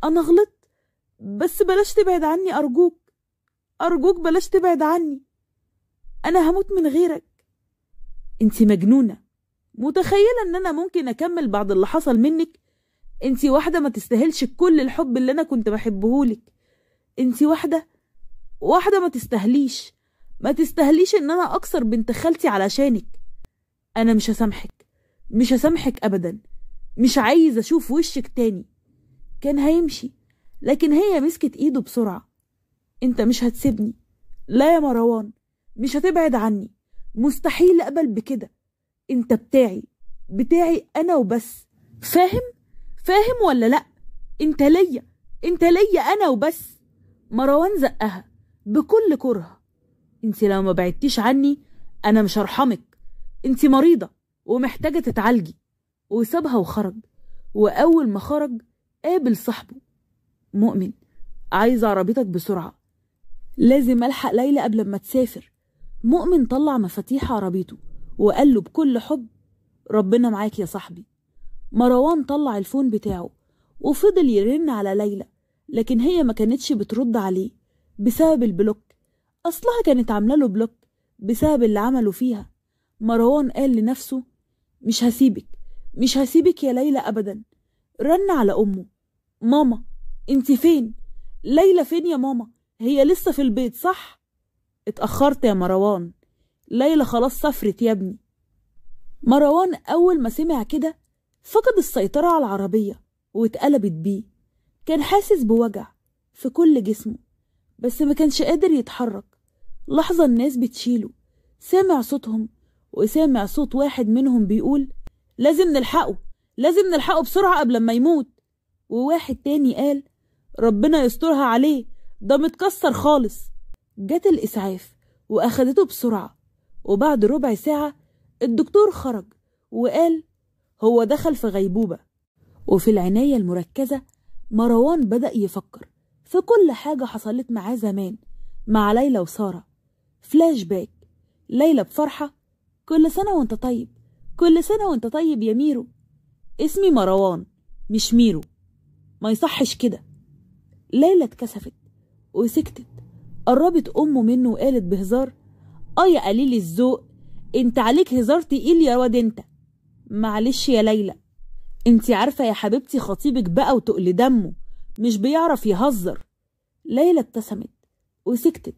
أنا غلطت، بس بلاش تبعد عني أرجوك. أرجوك بلاش تبعد عني. أنا هموت من غيرك. انتي مجنونة. متخيلة ان انا ممكن اكمل بعد اللي حصل منك؟ انتي واحدة ما تستاهلش كل الحب اللي انا كنت بحبهولك. انتي واحدة ما تستاهليش ان انا اكسر بنت خالتي علشانك. انا مش هسامحك ابدا. مش عايز اشوف وشك تاني. كان هيمشي، لكن هي مسكت ايده بسرعة. انت مش هتسيبني. لا يا مروان، مش هتبعد عني. مستحيل اقبل بكده. انت بتاعي انا وبس. فاهم ولا لا؟ انت ليا انا وبس. مروان زقها بكل كره. انت لو ما بعدتيش عني انا مش هرحمك. انت مريضة ومحتاجة تتعالجي. وسابها وخرج. واول ما خرج قابل صاحبه مؤمن. عايز عربيتك بسرعة، لازم الحق ليلى قبل ما تسافر. مؤمن طلع مفاتيح عربيته وقال له بكل حب: ربنا معاك يا صاحبي. مروان طلع الفون بتاعه وفضل يرن على ليلى، لكن هي ما كانتش بترد عليه بسبب البلوك. أصلها كانت عامله له بلوك بسبب اللي عمله فيها. مروان قال لنفسه: مش هسيبك يا ليلى أبدا. رن على أمه: ماما انت فين؟ ليلى فين يا ماما؟ هي لسه في البيت صح؟ اتأخرت يا مروان، ليلى خلاص سافرت يا ابني. مروان أول ما سمع كده فقد السيطرة على العربية واتقلبت بيه. كان حاسس بوجع في كل جسمه، بس ما كانش قادر يتحرك. لحظة الناس بتشيله، سامع صوتهم وسامع صوت واحد منهم بيقول: لازم نلحقه بسرعة قبل ما يموت. وواحد تاني قال: ربنا يسترها عليه، ده متكسر خالص. جت الإسعاف وأخدته بسرعة، وبعد ربع ساعة الدكتور خرج وقال: هو دخل في غيبوبة. وفي العناية المركزة مروان بدأ يفكر في كل حاجة حصلت معاه زمان مع ليلى وسارة. فلاش باك. ليلى بفرحة: كل سنة وانت طيب، كل سنة وانت طيب يا ميرو. اسمي مروان مش ميرو، ما يصحش كده. ليلى اتكسفت وسكتت. قربت أمه منه وقالت بهزار: يا قليل الذوق، انت عليك هزار تقيل يا واد انت. معلش يا ليلى، انت عارفة يا حبيبتي خطيبك بقى وتقل دمه، مش بيعرف يهزر. ليلى ابتسمت وسكتت.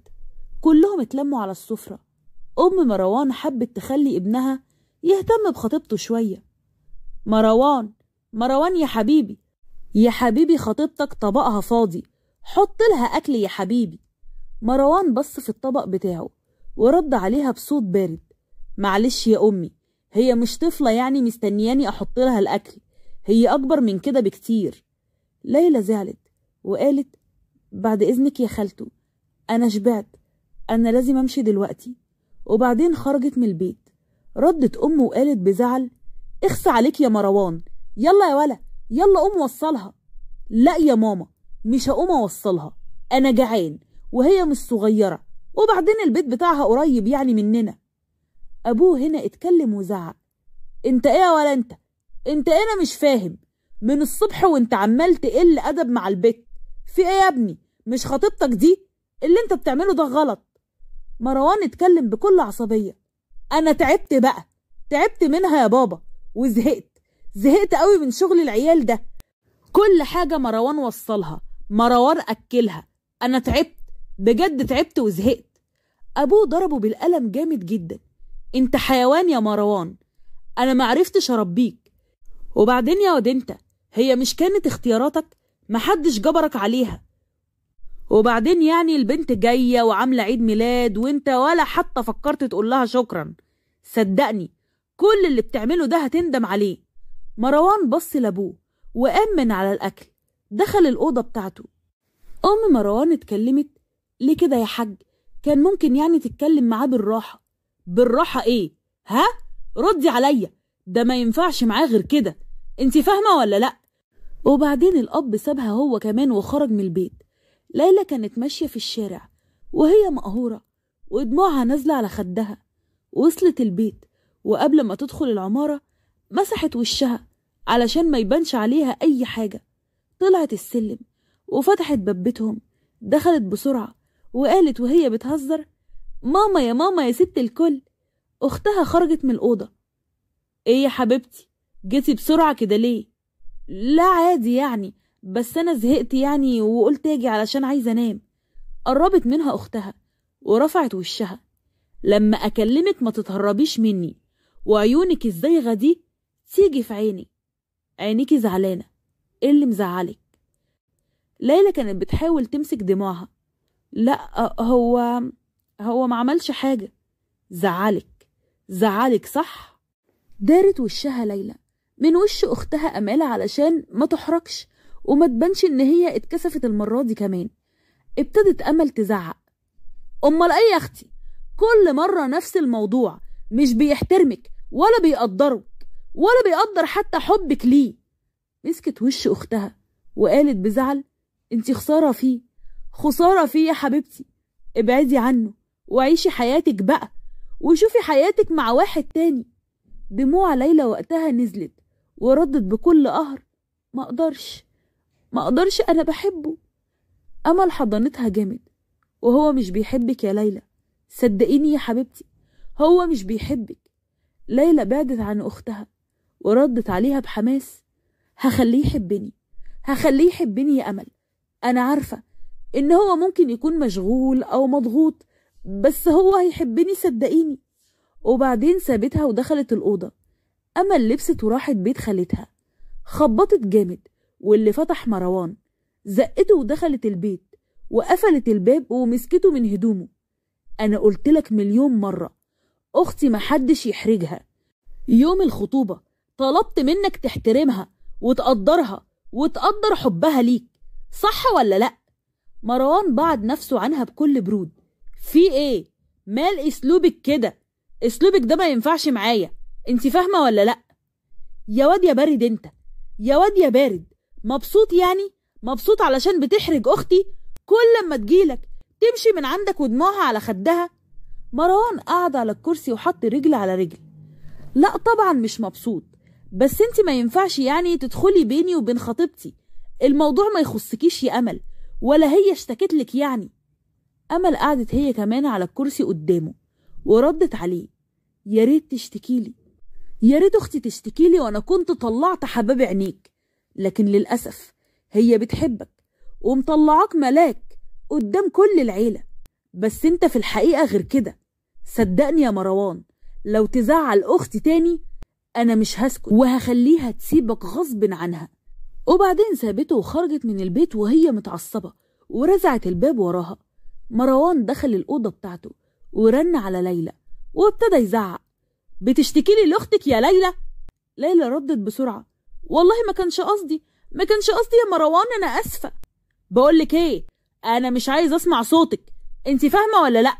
كلهم اتلموا على السفرة. أم مروان حبت تخلي ابنها يهتم بخطيبته شوية. مروان يا حبيبي خطيبتك طبقها فاضي، حط لها أكل يا حبيبي. مروان بص في الطبق بتاعه ورد عليها بصوت بارد: معلش يا أمي، هي مش طفلة يعني مستنياني أحط لها الأكل، هي أكبر من كده بكتير. ليلى زعلت وقالت: بعد إذنك يا خالته، أنا شبعت، أنا لازم أمشي دلوقتي. وبعدين خرجت من البيت. ردت أمه وقالت بزعل: اخس عليك يا مروان، يلا يا ولا، يلا قوم وصلها. لا يا ماما، مش هقوم أوصلها، أنا جعان وهي مش صغيرة، وبعدين البيت بتاعها قريب يعني مننا. أبوه هنا اتكلم وزعق: انت ايه يا ولا انت ايه؟ انا مش فاهم، من الصبح وانت عمال تقل أدب مع البيت، في ايه يا ابني؟ مش خطيبتك دي؟ اللي انت بتعمله ده غلط. مروان اتكلم بكل عصبية: انا تعبت بقى، تعبت منها يا بابا، زهقت قوي من شغل العيال ده، كل حاجة مروان وصلها، مروان أكلها، أنا تعبت بجد، تعبت وزهقت. أبوه ضربه بالقلم جامد جدا: انت حيوان يا مروان، أنا معرفتش أربيك، وبعدين يا واد انت، هي مش كانت اختياراتك؟ محدش جبرك عليها، وبعدين يعني البنت جاية وعاملة عيد ميلاد وانت ولا حتى فكرت تقول لها شكرا. صدقني كل اللي بتعمله ده هتندم عليه. مروان بص لابوه وأمن على الأكل، دخل الأوضة بتاعته. أم مروان اتكلمت: ليه كده يا حاج؟ كان ممكن يعني تتكلم معاه بالراحة. بالراحة ايه؟ ها؟ ردي عليا، ده ما ينفعش معاه غير كده، انت فاهمة ولا لأ؟ وبعدين الأب سابها هو كمان وخرج من البيت. ليلى كانت ماشية في الشارع وهي مقهورة ودموعها نازلة على خدها. وصلت البيت وقبل ما تدخل العمارة مسحت وشها علشان ما يبانش عليها أي حاجة. طلعت السلم وفتحت باب بيتهم، دخلت بسرعة وقالت وهي بتهزر: ماما يا ماما يا ست الكل. أختها خرجت من الأوضة: ايه يا حبيبتي، جيتي بسرعة كده ليه؟ لا عادي يعني، بس أنا زهقت يعني وقلت اجي علشان عايزة انام. قربت منها أختها ورفعت وشها: لما أكلمك ما تتهربيش مني، وعيونك الزيغة دي تيجي في عيني. عينيكي زعلانة، ايه اللي مزعلك؟ ليلى كانت بتحاول تمسك دموعها: لا هو ما عملش حاجة. زعلك صح؟ دارت وشها ليلى من وش أختها أمالة علشان ما تحركش وما تبانش إن هي اتكسفت المرة دي كمان. ابتدت أمل تزعق: أمال ايه يا أختي؟ كل مرة نفس الموضوع، مش بيحترمك ولا بيقدرك ولا بيقدر حتى حبك ليه. مسكت وش أختها وقالت بزعل: انتي خسارة فيه يا حبيبتي، ابعدي عنه وعيشي حياتك بقى وشوفي حياتك مع واحد تاني. دموع ليلى وقتها نزلت وردت بكل قهر: ما اقدرش، انا بحبه. امل حضنتها جامد: وهو مش بيحبك يا ليلى، صدقيني يا حبيبتي، هو مش بيحبك. ليلى بعدت عن اختها وردت عليها بحماس: هخليه يحبني يا امل، انا عارفة ان هو ممكن يكون مشغول او مضغوط، بس هو هيحبني صدقيني. وبعدين سابتها ودخلت الأوضة. أمل لبست وراحت بيت خالتها، خبطت جامد واللي فتح مروان، زقته ودخلت البيت وقفلت الباب ومسكته من هدومه: أنا قلتلك مليون مرة أختي محدش يحرجها، يوم الخطوبة طلبت منك تحترمها وتقدرها وتقدر حبها ليك، صح ولا لأ؟ مروان بعد نفسه عنها بكل برود: في ايه؟ مال اسلوبك كده؟ اسلوبك ده ما ينفعش معايا، انت فاهمة ولا لأ؟ يا واد يا بارد انت، يا واد يا بارد، مبسوط يعني؟ مبسوط علشان بتحرج اختي؟ كل لما تجيلك تمشي من عندك ودموعها على خدها. مروان قعد على الكرسي وحط رجل على رجل: لا طبعا مش مبسوط، بس انت ما ينفعش يعني تدخلي بيني وبين خطيبتي، الموضوع ما يخصكيش يا امل، ولا هي اشتكت لك يعني. امل قعدت هي كمان على الكرسي قدامه وردت عليه: يا ريت تشتكيلي، يا ريت اختي تشتكيلي وانا كنت طلعت حباب عينيك، لكن للاسف هي بتحبك ومطلعاك ملاك قدام كل العيله، بس انت في الحقيقه غير كده. صدقني يا مروان، لو تزعل اختي تاني انا مش هسكت وهخليها تسيبك غصب عنها. وبعدين سابته وخرجت من البيت وهي متعصبه ورزعت الباب وراها. مروان دخل الأوضة بتاعته ورن على ليلى وابتدى يزعق: بتشتكي لي لأختك يا ليلى؟ ليلى ردت بسرعة: والله ما كانش قصدي يا مروان، أنا أسفة. بقولك ايه، أنا مش عايز أسمع صوتك، انت فاهمة ولا لأ؟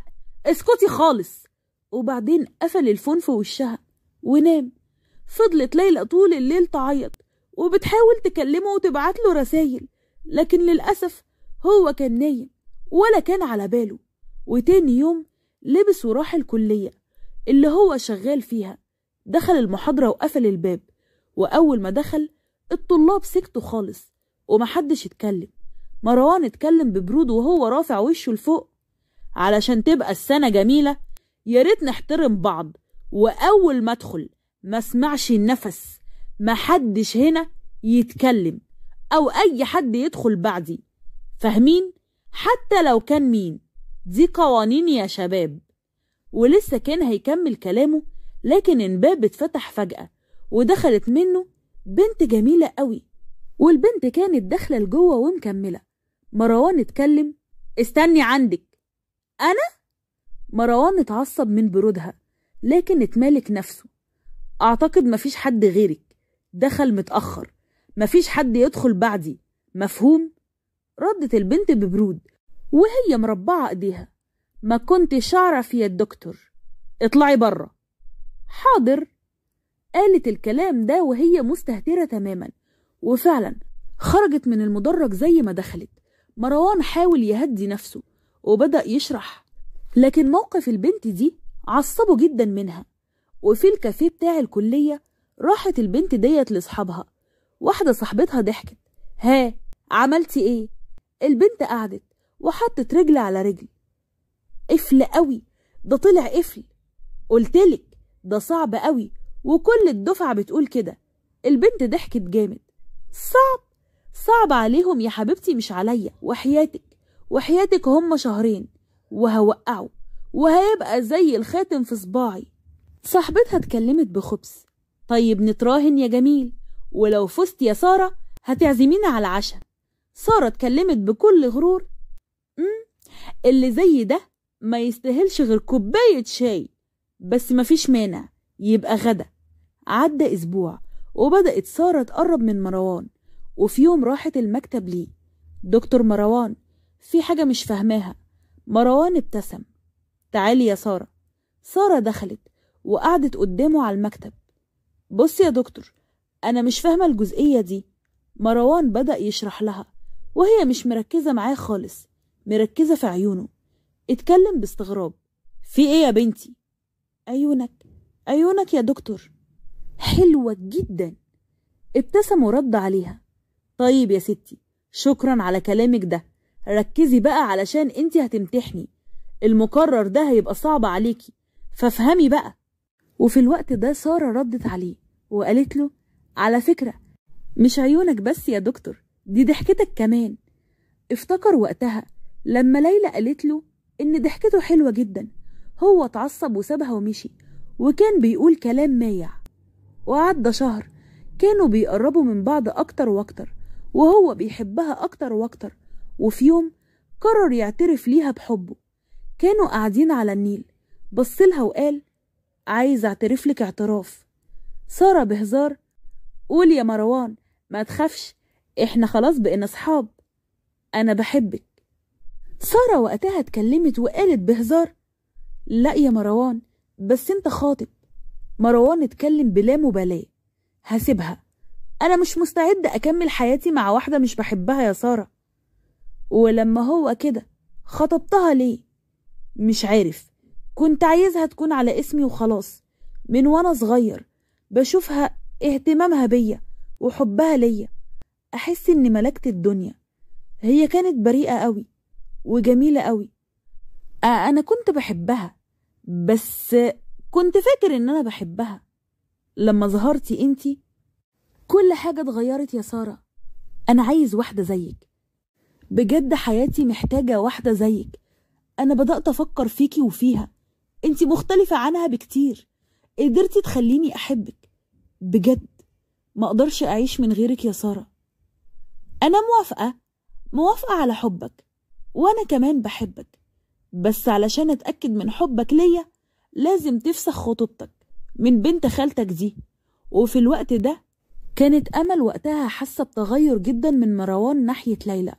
اسكتي خالص. وبعدين قفل الفون في وشها ونام. فضلت ليلى طول الليل تعيط وبتحاول تكلمه وتبعت له رسايل، لكن للأسف هو كان نايم ولا كان على باله. وتاني يوم لبس وراح الكلية اللي هو شغال فيها. دخل المحاضرة وقفل الباب، وأول ما دخل الطلاب سكتوا خالص ومحدش اتكلم. مروان اتكلم ببرود وهو رافع وشه لفوق: علشان تبقى السنة جميلة يا ريت نحترم بعض، وأول ما ادخل ما اسمعش النفس، محدش هنا يتكلم أو أي حد يدخل بعدي، فاهمين؟ حتى لو كان مين، دي قوانين يا شباب. ولسه كان هيكمل كلامه لكن الباب اتفتح فجأة ودخلت منه بنت جميلة قوي، والبنت كانت داخلة لجوه ومكملة. مروان اتكلم: استني عندك. أنا؟ مروان اتعصب من برودها لكن اتمالك نفسه: أعتقد مفيش حد غيرك، دخل متأخر، مفيش حد يدخل بعدي، مفهوم؟ ردت البنت ببرود وهي مربعة ايديها: ما كنتش أعرف يا الدكتور، اطلعي برا. حاضر. قالت الكلام ده وهي مستهترة تماما، وفعلا خرجت من المدرج زي ما دخلت. مروان حاول يهدي نفسه وبدأ يشرح، لكن موقف البنت دي عصبه جدا منها. وفي الكافيه بتاع الكلية راحت البنت ديت لصحابها. واحدة صاحبتها ضحكت: ها عملتي ايه؟ البنت قعدت وحطت رجل على رجل: قفل قوي، ده طلع قفل، قلتلك ده صعب قوي وكل الدفعة بتقول كده. البنت ضحكت جامد: صعب عليهم يا حبيبتي، مش عليا، وحياتك هم شهرين وهوقعه وهيبقى زي الخاتم في صباعي. صاحبتها اتكلمت بخبث: طيب نتراهن يا جميل، ولو فزت يا سارة هتعزمينا على العشاء. سارة اتكلمت بكل غرور: اللي زي ده ما يستاهلش غير كوباية شاي، بس مفيش مانع يبقى غدا. عدى أسبوع وبدأت سارة تقرب من مروان، وفي يوم راحت المكتب ليه: دكتور مروان، في حاجة مش فاهماها. مروان ابتسم: تعالي يا سارة. سارة دخلت وقعدت قدامه على المكتب. بص يا دكتور، أنا مش فاهمة الجزئية دي. مروان بدأ يشرح لها وهي مش مركزة معاه خالص، مركزة في عيونه. اتكلم باستغراب: في ايه يا بنتي؟ عيونك يا دكتور حلوة جدا. ابتسم ورد عليها: طيب يا ستي، شكرا على كلامك ده، ركزي بقى علشان انتي هتمتحني، المقرر ده هيبقى صعب عليكي، فافهمي بقى. وفي الوقت ده سارة ردت عليه وقالت له: على فكرة مش عيونك بس يا دكتور، دي ضحكتك كمان. افتكر وقتها لما ليلى قالت له ان ضحكته حلوة جدا، هو اتعصب وسابها ومشي، وكان بيقول كلام مايع. وعدى شهر كانوا بيقربوا من بعض اكتر واكتر، وهو بيحبها اكتر واكتر. وفي يوم قرر يعترف ليها بحبه. كانوا قاعدين على النيل، بصلها وقال: عايز اعترف لك اعتراف. سارة بهزار: قول يا مروان، ما تخافش، احنا خلاص بقينا صحاب، انا بحبك. سارة وقتها اتكلمت وقالت بهزار: لا يا مروان، بس انت خاطب. مروان اتكلم بلا مبالاة: هسيبها، انا مش مستعد اكمل حياتي مع واحدة مش بحبها يا سارة. ولما هو كده خطبتها ليه؟ مش عارف، كنت عايزها تكون على اسمي وخلاص. من وانا صغير بشوفها اهتمامها بيا وحبها ليا، احس اني ملكت الدنيا. هي كانت بريئة قوي وجميلة قوي، انا كنت بحبها، بس كنت فاكر ان انا بحبها. لما ظهرتي انتي كل حاجة اتغيرت يا سارة. انا عايز واحدة زيك، بجد حياتي محتاجة واحدة زيك. انا بدأت افكر فيكي وفيها، انتي مختلفة عنها بكتير، قدرتي تخليني احبك بجد. ما اقدرش اعيش من غيرك يا سارة. انا موافقة على حبك، وأنا كمان بحبك، بس علشان أتأكد من حبك ليا لازم تفسخ خطوبتك من بنت خالتك دي. وفي الوقت ده كانت أمل وقتها حاسة بتغير جدا من مروان ناحية ليلى،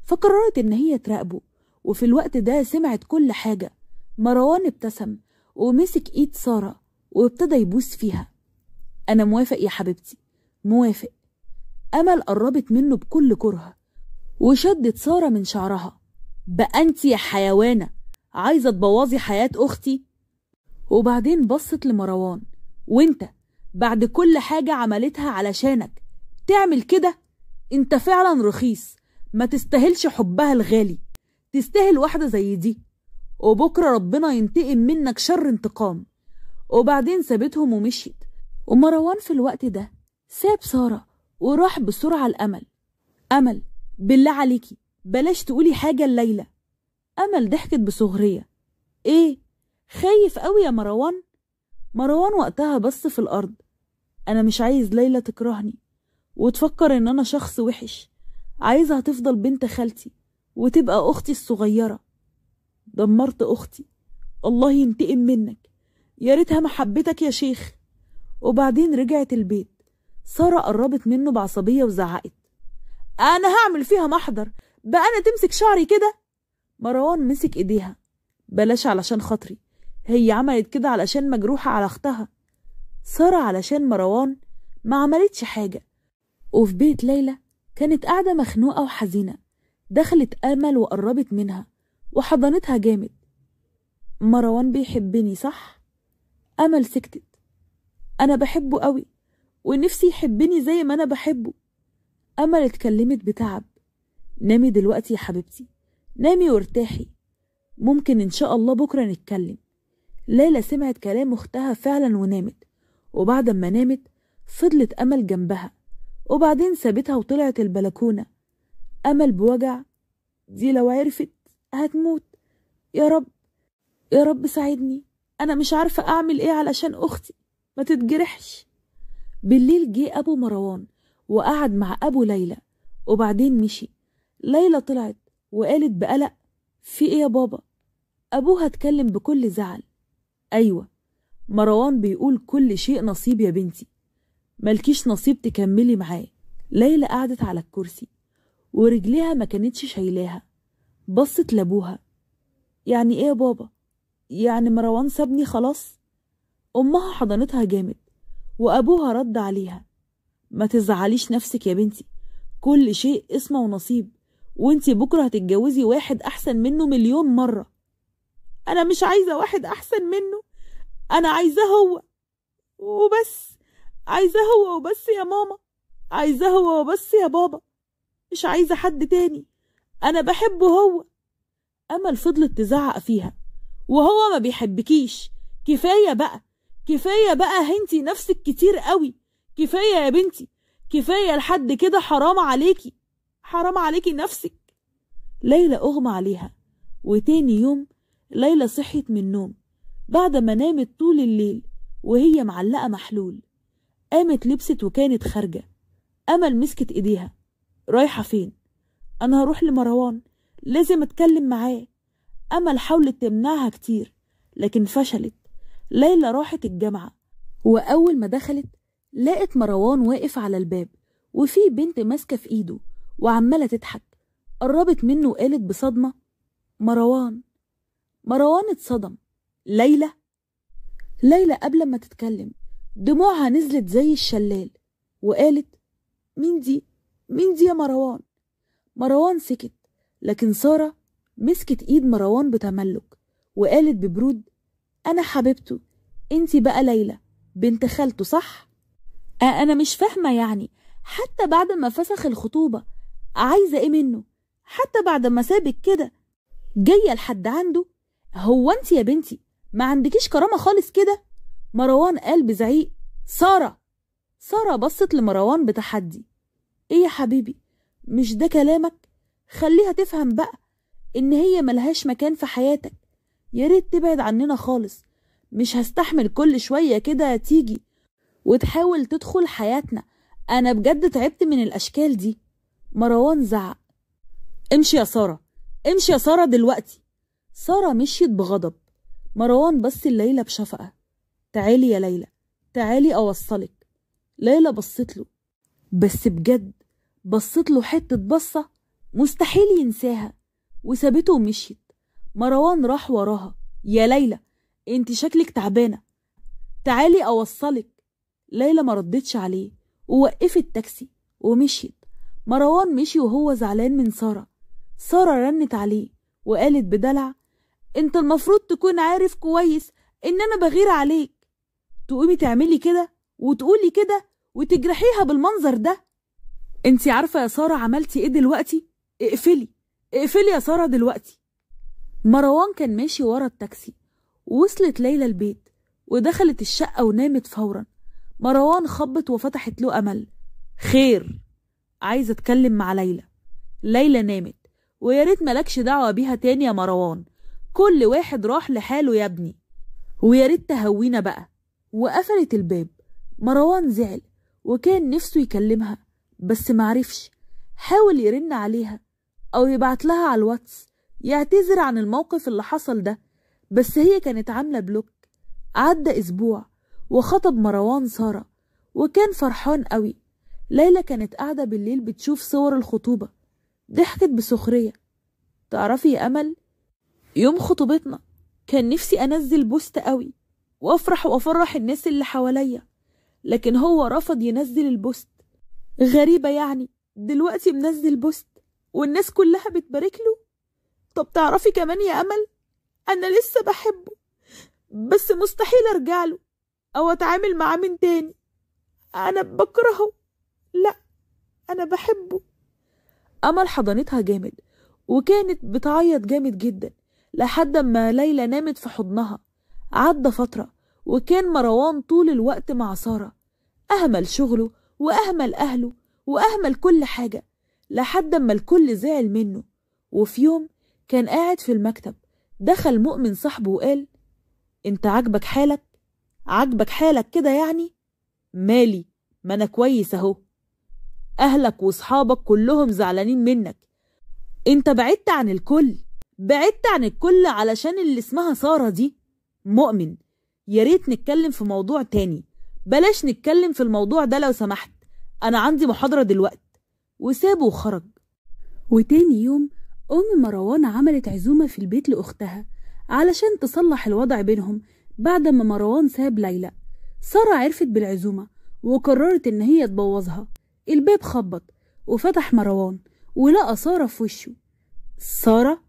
فقررت إن هي تراقبه. وفي الوقت ده سمعت كل حاجة. مروان ابتسم ومسك إيد سارة وابتدى يبوس فيها. أنا موافق يا حبيبتي، موافق. أمل قربت منه بكل كره وشدت سارة من شعرها. بقى أنت يا حيوانة عايزة تبوظي حياة أختي؟ وبعدين بصت لمروان، وانت بعد كل حاجة عملتها علشانك تعمل كده؟ انت فعلا رخيص، ما تستاهلش حبها الغالي، تستاهل واحدة زي دي، وبكرة ربنا ينتقم منك شر انتقام. وبعدين سابتهم ومشيت. ومروان في الوقت ده ساب سارة وراح بسرعة لأمل. أمل بالله عليكي بلاش تقولي حاجة لليلى. أمل ضحكت بسخرية. ايه خايف قوي يا مروان؟ مروان وقتها بص في الأرض. أنا مش عايز ليلى تكرهني وتفكر إن أنا شخص وحش، عايزها تفضل بنت خالتي وتبقى أختي الصغيرة. دمرت أختي، الله ينتقم منك، يا ريتها محبتك يا شيخ. وبعدين رجعت البيت. سارة قربت منه بعصبية وزعقت، أنا هعمل فيها محضر، بقى أنا تمسك شعري كده؟ مروان مسك إيديها. بلاش علشان خاطري، هي عملت كده علشان مجروحة على أختها. سارة علشان مروان ما عملتش حاجة. وفي بيت ليلى كانت قاعدة مخنوقة وحزينة. دخلت أمل وقربت منها وحضنتها جامد. مروان بيحبني صح؟ أمل سكتت. أنا بحبه قوي ونفسي يحبني زي ما أنا بحبه. أمل اتكلمت بتعب. نامي دلوقتي يا حبيبتي، نامي وارتاحي، ممكن إن شاء الله بكرة نتكلم. ليلى سمعت كلام أختها فعلا ونامت. وبعد ما نامت فضلت أمل جنبها، وبعدين سابتها وطلعت البلكونة. أمل بوجع، دي لو عرفت هتموت. يا رب يا رب ساعدني، أنا مش عارفة أعمل إيه علشان أختي ما تتجرحش. بالليل جه أبو مروان وقعد مع أبو ليلى وبعدين مشي. ليلى طلعت وقالت بقلق، في إيه يا بابا؟ أبوها اتكلم بكل زعل. أيوة، مروان بيقول كل شيء نصيب يا بنتي، ملكيش نصيب تكملي معاه. ليلى قعدت على الكرسي ورجليها ما كانتش شايلاها. بصت لابوها، يعني ايه يا بابا؟ يعني مروان سابني خلاص؟ امها حضنتها جامد وابوها رد عليها، ما تزعليش نفسك يا بنتي، كل شيء اسمه ونصيب، وانتي بكرة هتتجوزي واحد احسن منه مليون مرة. انا مش عايزة واحد احسن منه، انا عايزاه هو وبس، عايزاه هو وبس يا ماما، عايزاه هو وبس يا بابا، مش عايزة حد تاني، انا بحبه هو. امل فضلت تزعق فيها، وهو ما بيحبكيش، كفاية بقى، كفاية بقى، هنتي نفسك كتير قوي، كفاية يا بنتي، كفاية لحد كده، حرام عليكي، حرام عليكي نفسك. ليلى اغمى عليها. وتاني يوم ليلى صحيت من النوم بعد ما نامت طول الليل وهي معلقة محلول. قامت لبست وكانت خارجة. أمل مسكت إيديها، رايحة فين؟ أنا هروح لمروان، لازم أتكلم معاه. أمل حاولت تمنعها كتير لكن فشلت. ليلى راحت الجامعة، وأول ما دخلت لقت مروان واقف على الباب وفي بنت ماسكة في إيده وعمالة تضحك. قربت منه وقالت بصدمة، مروان. مروان اتصدم. ليلى قبل ما تتكلم دموعها نزلت زي الشلال وقالت، مين دي؟ مين دي يا مروان؟ مروان سكت، لكن سارة مسكت ايد مروان بتملك وقالت ببرود، انا حبيبته، انتي بقى ليلى بنت خالته صح؟ انا مش فاهمة، يعني حتى بعد ما فسخ الخطوبة عايزة ايه منه؟ حتى بعد ما سابك كده جاية لحد عنده؟ هو انتي يا بنتي ما عندكيش كرامة خالص كده؟ مروان قال بزعيق، سارة. سارة بصت لمروان بتحدي، ايه يا حبيبي، مش ده كلامك؟ خليها تفهم بقى ان هي ملهاش مكان في حياتك، يا ريت تبعد عننا خالص، مش هستحمل كل شوية كده تيجي وتحاول تدخل حياتنا، انا بجد تعبت من الاشكال دي. مروان زعق، امشي يا سارة، امشي يا سارة دلوقتي. سارة مشيت بغضب. مروان بص لليلى بشفقة. تعالي يا ليلى، تعالي أوصلك. ليلى بصت له، بس بجد بصت له حتة بصة مستحيل ينساها، وسابته ومشيت. مروان راح وراها. يا ليلى انت شكلك تعبانة، تعالي أوصلك. ليلى ما ردتش عليه ووقفت تاكسي ومشيت. مروان مشي وهو زعلان من سارة. سارة رنت عليه وقالت بدلع: انت المفروض تكون عارف كويس ان انا بغير عليك، تقومي تعملي كده وتقولي كده وتجرحيها بالمنظر ده؟ انتي عارفة يا سارة عملتي ايه دلوقتي؟ اقفلي يا سارة دلوقتي. مروان كان ماشي ورا التاكسي، ووصلت ليلى البيت ودخلت الشقة ونامت فورا. مروان خبط وفتحت له أمل: خير، عايزة اتكلم مع ليلى. ليلى نامت. ويا ريت مالكش دعوة بيها تاني يا مروان، كل واحد راح لحاله يا ابني، ويا ريت تهوينا بقى. وقفلت الباب. مروان زعل وكان نفسه يكلمها بس معرفش. حاول يرن عليها أو يبعت لها على الواتس يعتذر عن الموقف اللي حصل ده، بس هي كانت عاملة بلوك. عدى أسبوع وخطب مروان سارة وكان فرحان قوي. ليلى كانت قاعدة بالليل بتشوف صور الخطوبة، ضحكت بسخرية: تعرفي يا أمل، يوم خطوبتنا كان نفسي أنزل بوست قوي وأفرح وأفرح الناس اللي حواليا، لكن هو رفض ينزل البوست. غريبة يعني، دلوقتي منزل بوست والناس كلها بتبارك له. طب تعرفي كمان يا أمل، أنا لسه بحبه بس مستحيل أرجع له أو أتعامل معاه من تاني. أنا بكرهه، لا أنا بحبه. أمل حضنتها جامد وكانت بتعيط جامد جدا لحد ما ليلى نامت في حضنها. عدى فترة وكان مروان طول الوقت مع سارة، أهمل شغله وأهمل أهله وأهمل كل حاجة لحد ما الكل زعل منه. وفي يوم كان قاعد في المكتب، دخل مؤمن صاحبه وقال: انت عاجبك حالك؟ عاجبك حالك كده يعني؟ مالي، ما انا كويس اهو. اهلك واصحابك كلهم زعلانين منك، انت بعدت عن الكل، بعدت عن الكل علشان اللي اسمها سارة دي. مؤمن، يا ريت نتكلم في موضوع تاني، بلاش نتكلم في الموضوع ده لو سمحت، انا عندي محاضرة دلوقتي. وسابه وخرج. وتاني يوم مروان عملت عزومة في البيت لأختها علشان تصلح الوضع بينهم بعد ما مروان ساب ليلى. سارة عرفت بالعزومة وقررت ان هي تبوظها. الباب خبط وفتح مروان ولقى سارة في وشه. سارة،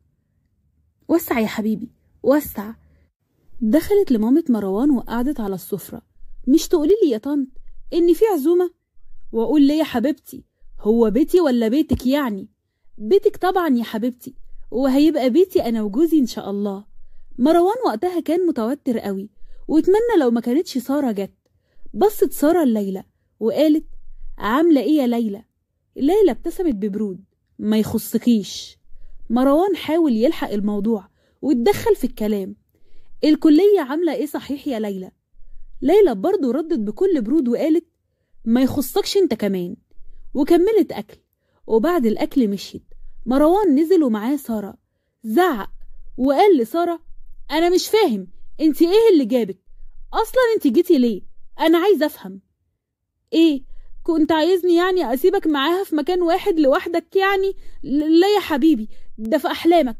وسع يا حبيبي وسع. دخلت لمامة مروان وقعدت على السفرة. مش تقولي لي يا طنط ان في عزومة؟ واقول ليه يا حبيبتي، هو بيتي ولا بيتك يعني؟ بيتك طبعا يا حبيبتي، وهيبقى بيتي انا وجوزي ان شاء الله. مروان وقتها كان متوتر قوي واتمنى لو ما كانتش سارة جت. بصت سارة لليلى وقالت: عاملة ايه يا ليلى؟ ليلى ابتسمت ببرود: ما يخصكيش. مروان حاول يلحق الموضوع واتدخل في الكلام: الكلية عاملة ايه صحيح يا ليلى؟ ليلى برضو ردت بكل برود وقالت: ما يخصكش انت كمان. وكملت اكل. وبعد الاكل مشيت. مروان نزل ومعاه سارة. زعق وقال لسارة: انا مش فاهم انت ايه اللي جابك اصلا، انت جيتي ليه؟ انا عايزه افهم. ايه، كنت عايزني يعني اسيبك معاها في مكان واحد لوحدك يعني؟ لا يا حبيبي، ده في احلامك.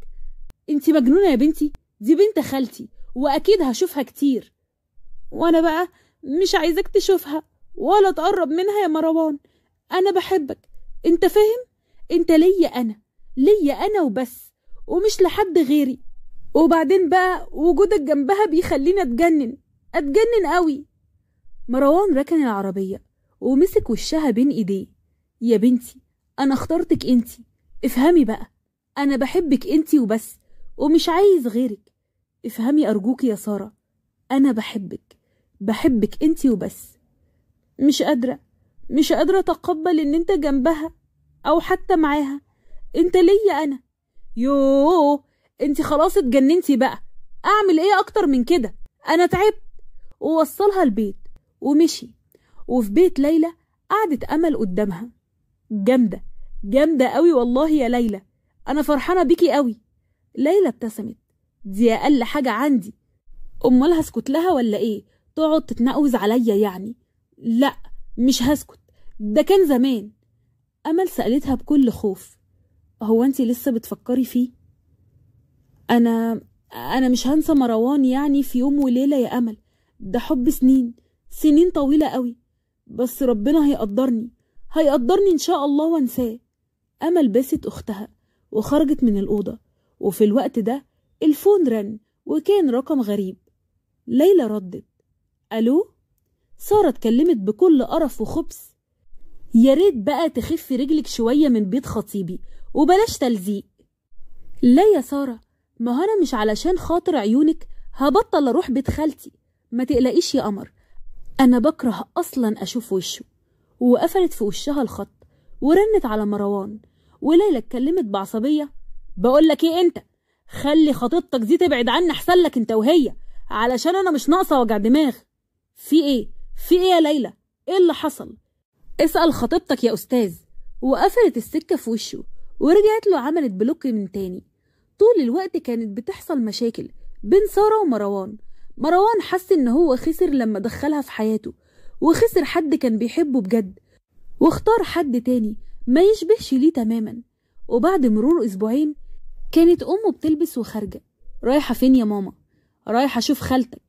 انت مجنونه يا بنتي، دي بنت خالتي واكيد هشوفها كتير، وانا بقى مش عايزك تشوفها ولا تقرب منها يا مروان. انا بحبك، انت فاهم؟ انت ليا انا وبس، ومش لحد غيري. وبعدين بقى وجودك جنبها بيخليني اتجنن قوي. مروان ركن العربية ومسك وشها بين ايديه: يا بنتي انا اخترتك انتي، افهمي بقى، انا بحبك انتي وبس ومش عايز غيرك. افهمي ارجوك يا سارة، انا بحبك انتي وبس. مش قادرة اتقبل ان انت جنبها او حتى معاها، انت ليا انا. يوه، انت خلاص اتجننتي بقى، اعمل ايه اكتر من كده؟ انا تعبت. ووصلها البيت ومشي. وفي بيت ليلى قعدت امل قدامها: جامدة قوي والله يا ليلى، انا فرحانة بيكي قوي. ليلى ابتسمت. دي أقل حاجة عندي. أمال هسكت لها ولا إيه؟ تقعد تتنقوز عليا يعني؟ لأ مش هسكت، ده كان زمان. أمل سألتها بكل خوف: هو أنتي لسه بتفكري فيه؟ أنا مش هنسى مروان يعني في يوم وليلة يا أمل، ده حب سنين طويلة قوي، بس ربنا هيقدرني إن شاء الله وانساه. أمل باست أختها وخرجت من الأوضة، وفي الوقت ده الفون رن وكان رقم غريب. ليلى ردت: ألو؟ سارة اتكلمت بكل قرف وخبث: يا ريت بقى تخفي رجلك شوية من بيت خطيبي وبلاش تلزيق. لا يا سارة، ما هو أنا مش علشان خاطر عيونك هبطل أروح بيت خالتي، ما تقلقيش يا قمر، أنا بكره أصلا أشوف وشه. وقفلت في وشها الخط ورنت على مروان، وليلى اتكلمت بعصبية: بقولك ايه انت، خلي خطيبتك دي تبعد عني احسن لك انت وهي، علشان انا مش ناقصة وجع دماغ. في ايه يا ليلى؟ ايه اللي حصل؟ اسأل خطيبتك يا استاذ. وقفلت السكة في وشه ورجعت له عملت بلوك من تاني. طول الوقت كانت بتحصل مشاكل بين سارة ومروان. مروان حس ان هو خسر لما دخلها في حياته، وخسر حد كان بيحبه بجد، واختار حد تاني ما يشبهش ليه تماما. وبعد مرور اسبوعين كانت امه بتلبس وخارجه. رايحه فين يا ماما؟ رايحه اشوف خالتك.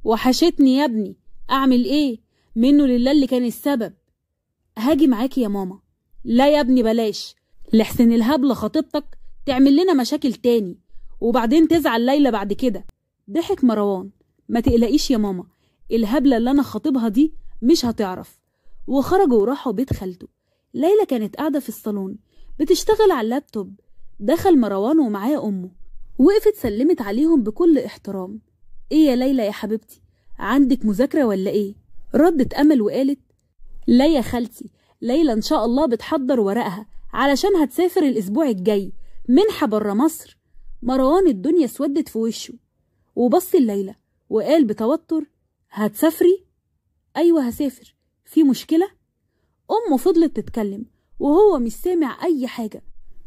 وحشتني يا ابني، اعمل ايه؟ منه لله اللي كان السبب. هاجي معاكي يا ماما. لا يا ابني بلاش، لحسن الهبله خطيبتك تعمل لنا مشاكل تاني وبعدين تزعل ليلى بعد كده. ضحك مروان: ما تقلقيش يا ماما، الهبله اللي انا خاطبها دي مش هتعرف. وخرجوا وراحوا بيت خالته. ليلى كانت قاعده في الصالون بتشتغل على اللابتوب. دخل مروان ومعاه امه، وقفت سلمت عليهم بكل احترام: ايه يا ليلى يا حبيبتي، عندك مذاكره ولا ايه؟ ردت امل وقالت: لا يا خالتي، ليلى ان شاء الله بتحضر ورقها علشان هتسافر الاسبوع الجاي منحه بره مصر. مروان الدنيا اسودت في وشه وبص لليلى وقال بتوتر: هتسافري؟ ايوه هسافر، في مشكله؟ امه فضلت تتكلم وهو مش سامع اي حاجه.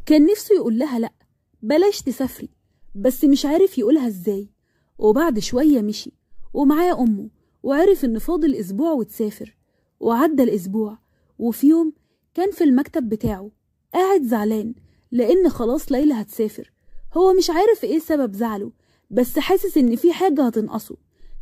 كان نفسه يقول لها لا بلاش تسافري، بس مش عارف يقولها ازاي. وبعد شويه مشي ومعاه امه، وعرف ان فاضل اسبوع وتسافر. وعدى الاسبوع، وفي يوم كان في المكتب بتاعه قاعد زعلان لان خلاص ليلى هتسافر. هو مش عارف ايه سبب زعله، بس حاسس ان في حاجه هتنقصه.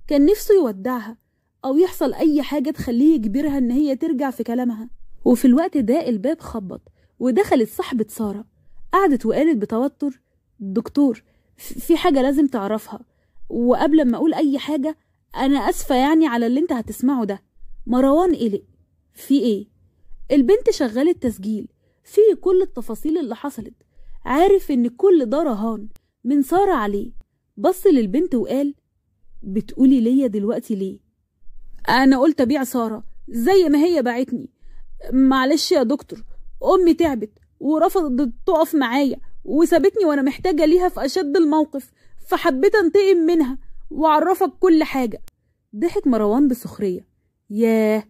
كان نفسه يودعها او يحصل اي حاجه تخليه يجبرها ان هي ترجع في كلامها. وفي الوقت ده الباب خبط ودخلت صاحبة سارة. قعدت وقالت بتوتر: دكتور، في حاجة لازم تعرفها، وقبل ما اقول اي حاجة انا اسفة يعني على اللي انت هتسمعه ده. مروان قلق: في ايه؟ البنت شغلت تسجيل فيه كل التفاصيل اللي حصلت، عارف ان كل ده رهان من سارة عليه. بص للبنت وقال: بتقولي ليا دلوقتي ليه؟ انا قلت ابيع سارة زي ما هي باعتني. معلش يا دكتور، امي تعبت ورفضت تقف معايا وسابتني وانا محتاجة ليها في اشد الموقف، فحبيت انتقم منها واعرفك كل حاجة. ضحك مروان بسخرية: ياه،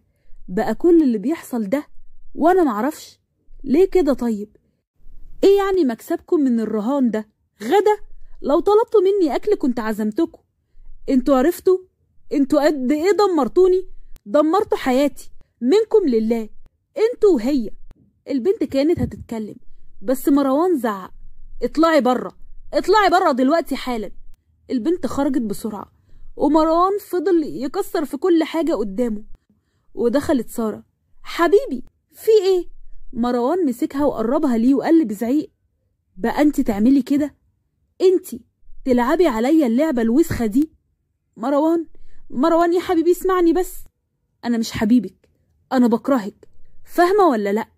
بقى كل اللي بيحصل ده وانا معرفش؟ ليه كده طيب؟ ايه يعني مكسبكم من الرهان ده؟ غدا؟ لو طلبتوا مني اكل كنت عزمتكم. انتوا عرفتوا انتوا قد ايه دمرتوني؟ دمرتوا حياتي منكم لله انتوا وهي. البنت كانت هتتكلم بس مروان زعق: اطلعي بره دلوقتي حالا. البنت خرجت بسرعة ومروان فضل يكسر في كل حاجة قدامه. ودخلت سارة: حبيبي في ايه؟ مروان مسكها وقربها ليه وقال بزعيق: بقى انت تعملي كده؟ انت تلعبي عليا اللعبة الوسخة دي؟ مروان يا حبيبي اسمعني بس، انا مش حبيبك، انا بكرهك، فاهمة ولا لا؟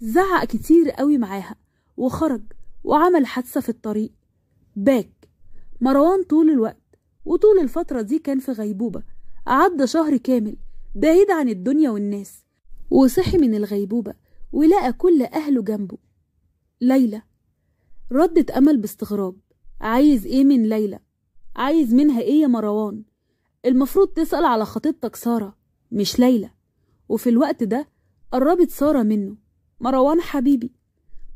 زعق كتير قوي معاها وخرج وعمل حادثة في الطريق. باك مروان طول الوقت وطول الفترة دي كان في غيبوبة. عدى شهر كامل بعيد عن الدنيا والناس، وصحي من الغيبوبة ولقى كل أهله جنبه. ليلى. ردت أمل باستغراب: عايز ايه من ليلى؟ عايز منها ايه يا مروان؟ المفروض تسأل على خطيبتك سارة مش ليلى. وفي الوقت ده قربت سارة منه: مروان حبيبي.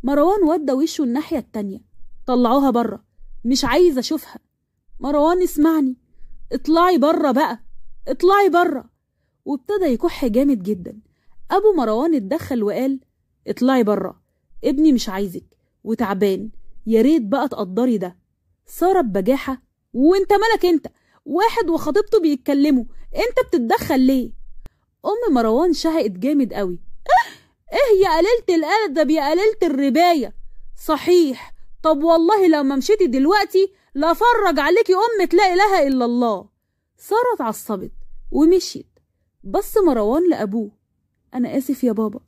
مروان ودى وشه الناحية التانية: طلعوها بره، مش عايز اشوفها. مروان اسمعني، اطلعي بره بقى، اطلعي بره. وابتدى يكح جامد جدا. ابو مروان اتدخل وقال اطلعي بره، ابني مش عايزك وتعبان، يا ريت بقى تقدري ده. سارة ببجاحة وانت مالك انت؟ واحد وخطيبته بيتكلموا، انت بتتدخل ليه؟ ام مروان شهقت جامد قوي. ايه يا قليلة الادب يا قليلة الرباية؟ صحيح، طب والله لو ما مشيتي دلوقتي لافرج عليكي لا اله الا الله. سارة اتعصبت ومشيت. بص مروان لابوه، انا اسف يا بابا.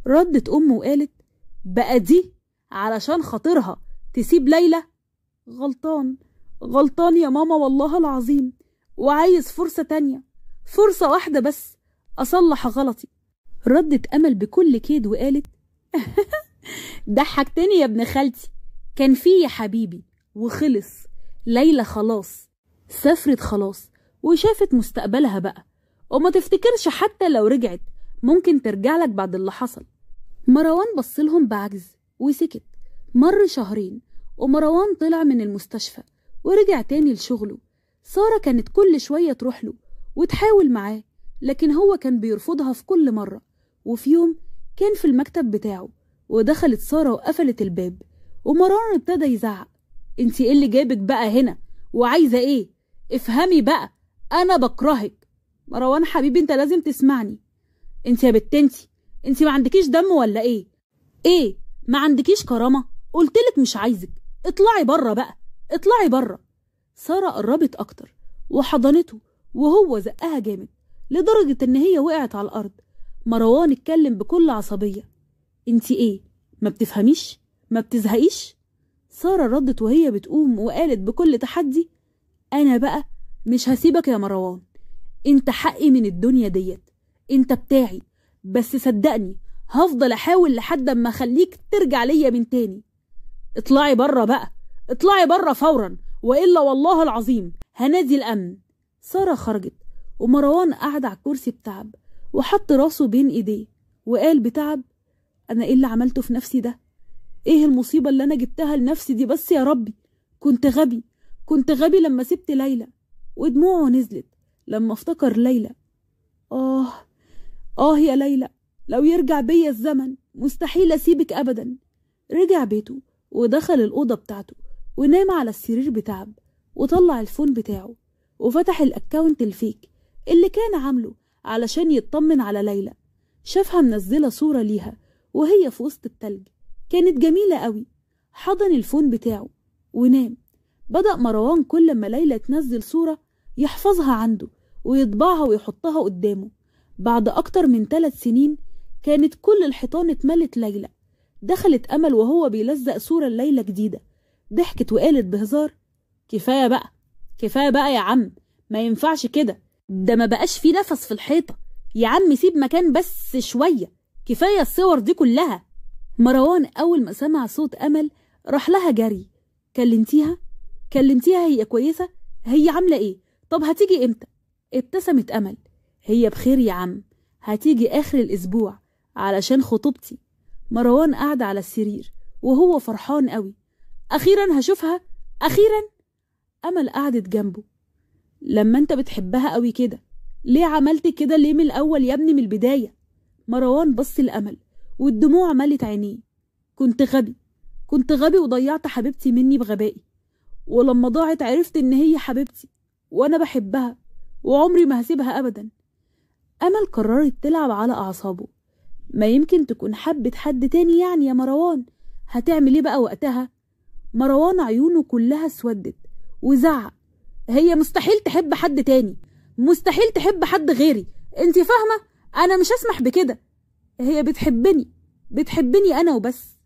ردت امه وقالت بقى دي علشان خاطرها تسيب ليلى؟ غلطان يا ماما والله العظيم، وعايز فرصة تانية، فرصة واحدة بس أصلح غلطي. ردت أمل بكل كيد وقالت ضحكتني يا ابن خالتي، كان فيه يا حبيبي وخلص. ليلى خلاص سافرت خلاص وشافت مستقبلها بقى، وما تفتكرش حتى لو رجعت ممكن ترجع لك بعد اللي حصل. مروان بصلهم بعجز وسكت. مر شهرين ومروان طلع من المستشفى ورجع تاني لشغله. سارة كانت كل شوية تروح له وتحاول معاه، لكن هو كان بيرفضها في كل مرة. وفي يوم كان في المكتب بتاعه ودخلت سارة وقفلت الباب، ومروان ابتدى يزعق انتي ايه اللي جابك بقى هنا وعايزة ايه؟ افهمي بقى، انا بكرهك. مروان حبيبي انت لازم تسمعني. انتي يا بت انتي ما عندكيش دم ولا ايه؟ ايه ما عندكيش كرامة؟ قلتلك مش عايزك، اطلعي بره بقى، اطلعي بره. سارة قربت اكتر وحضنته وهو زقها جامد لدرجة ان هي وقعت على الارض. مروان اتكلم بكل عصبية انتي ايه ما بتفهميش؟ ما بتزهقيش؟ سارة ردت وهي بتقوم وقالت بكل تحدي انا بقى مش هسيبك يا مروان، انت حقي من الدنيا ديت، انت بتاعي، بس صدقني هفضل احاول لحد اما اخليك ترجع ليا من تاني. اطلعي بره بقى، اطلعي بره فورا، والا والله العظيم هنادي الامن. سارة خرجت ومروان قعد على الكرسي بتعب وحط راسه بين ايديه وقال بتعب انا ايه اللي عملته في نفسي ده؟ ايه المصيبة اللي انا جبتها لنفسي دي بس يا ربي؟ كنت غبي لما سبت ليلى. ودموعه نزلت لما افتكر ليلى. يا ليلى، لو يرجع بيا الزمن مستحيل اسيبك ابدا. رجع بيته ودخل الأوضة بتاعته ونام على السرير بتعب، وطلع الفون بتاعه وفتح الأكاونت الفيك اللي كان عامله علشان يطمن على ليلى. شافها منزلة صورة ليها وهي في وسط التلج، كانت جميلة قوي. حضن الفون بتاعه ونام. بدأ مروان كل ما ليلى تنزل صورة يحفظها عنده ويطبعها ويحطها قدامه. بعد أكتر من 3 سنين كانت كل الحيطان اتملت ليلى. دخلت أمل وهو بيلزق صورة ليلى جديدة، ضحكت وقالت بهزار كفاية بقى يا عم، ما ينفعش كده، ده ما بقاش فيه نفس في الحيطة يا عم، سيب مكان بس شوية، كفاية الصور دي كلها. مروان أول ما سمع صوت أمل راح لها جري. كلمتيها هي كويسة؟ هي عاملة ايه؟ طب هتيجي امتى؟ ابتسمت أمل هي بخير يا عم، هتيجي آخر الأسبوع علشان خطوبتي. مروان قعد على السرير وهو فرحان قوي، أخيرا هشوفها، أخيرا. أمل قعدت جنبه. لما انت بتحبها قوي كده ليه عملت كده ليه من الأول يا ابني من البداية؟ مروان بص لأمل والدموع ملت عينيه. كنت غبي وضيعت حبيبتي مني بغبائي، ولما ضاعت عرفت ان هي حبيبتي وانا بحبها وعمري ما هسيبها ابدا. أمل قررت تلعب على أعصابه. ما يمكن تكون حبت حد تاني يعني يا مروان، هتعمل ايه بقى وقتها؟ مروان عيونه كلها اسودت وزعق هي مستحيل تحب حد تاني، مستحيل تحب حد غيري، انت فاهمة؟ انا مش هسمح بكده، هي بتحبني انا وبس.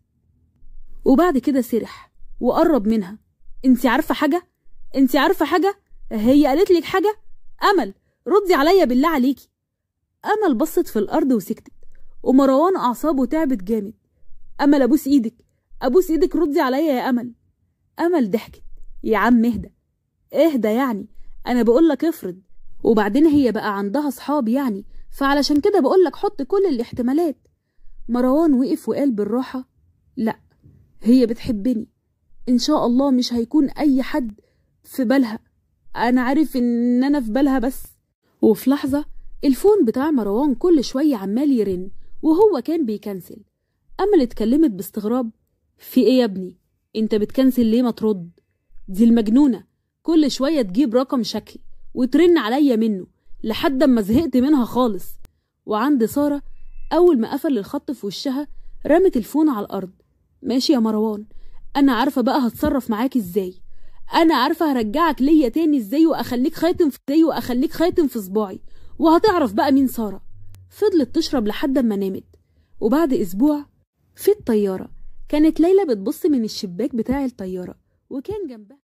وبعد كده سرح وقرب منها. انت عارفة حاجة؟ هي قالت لك حاجة؟ أمل ردي عليا بالله عليكي. أمل بصت في الأرض وسكتت، ومروان أعصابه تعبت جامد. أمل أبوس إيدك ردي عليا يا أمل. أمل ضحكت يا عم اهدى يعني، أنا بقولك افرض، وبعدين هي بقى عندها صحاب يعني، فعلشان كده بقولك حط كل الاحتمالات. مروان وقف وقال بالراحة لا، هي بتحبني ان شاء الله مش هيكون اي حد في بالها، انا عارف ان انا في بالها بس. وفي لحظة الفون بتاع مروان كل شوية عمال يرن وهو كان بيكنسل. أمل اتكلمت باستغراب: في ايه يا ابني؟ انت بتكنسل ليه؟ ما ترد، دي المجنونة كل شوية تجيب رقم شكل وترن عليا منه لحد ما زهقت منها خالص. وعند سارة أول ما قفل الخط في وشها رمت الفون على الأرض. ماشي يا مروان، أنا عارفة بقى هتصرف معاك ازاي، أنا عارفة هرجعك ليا تاني ازاي وأخليك خاتم في صباعي، وهتعرف بقى مين سارة. فضلت تشرب لحد ما نامت. وبعد أسبوع في الطيارة كانت ليلى بتبص من الشباك بتاع الطيارة وكان جنبها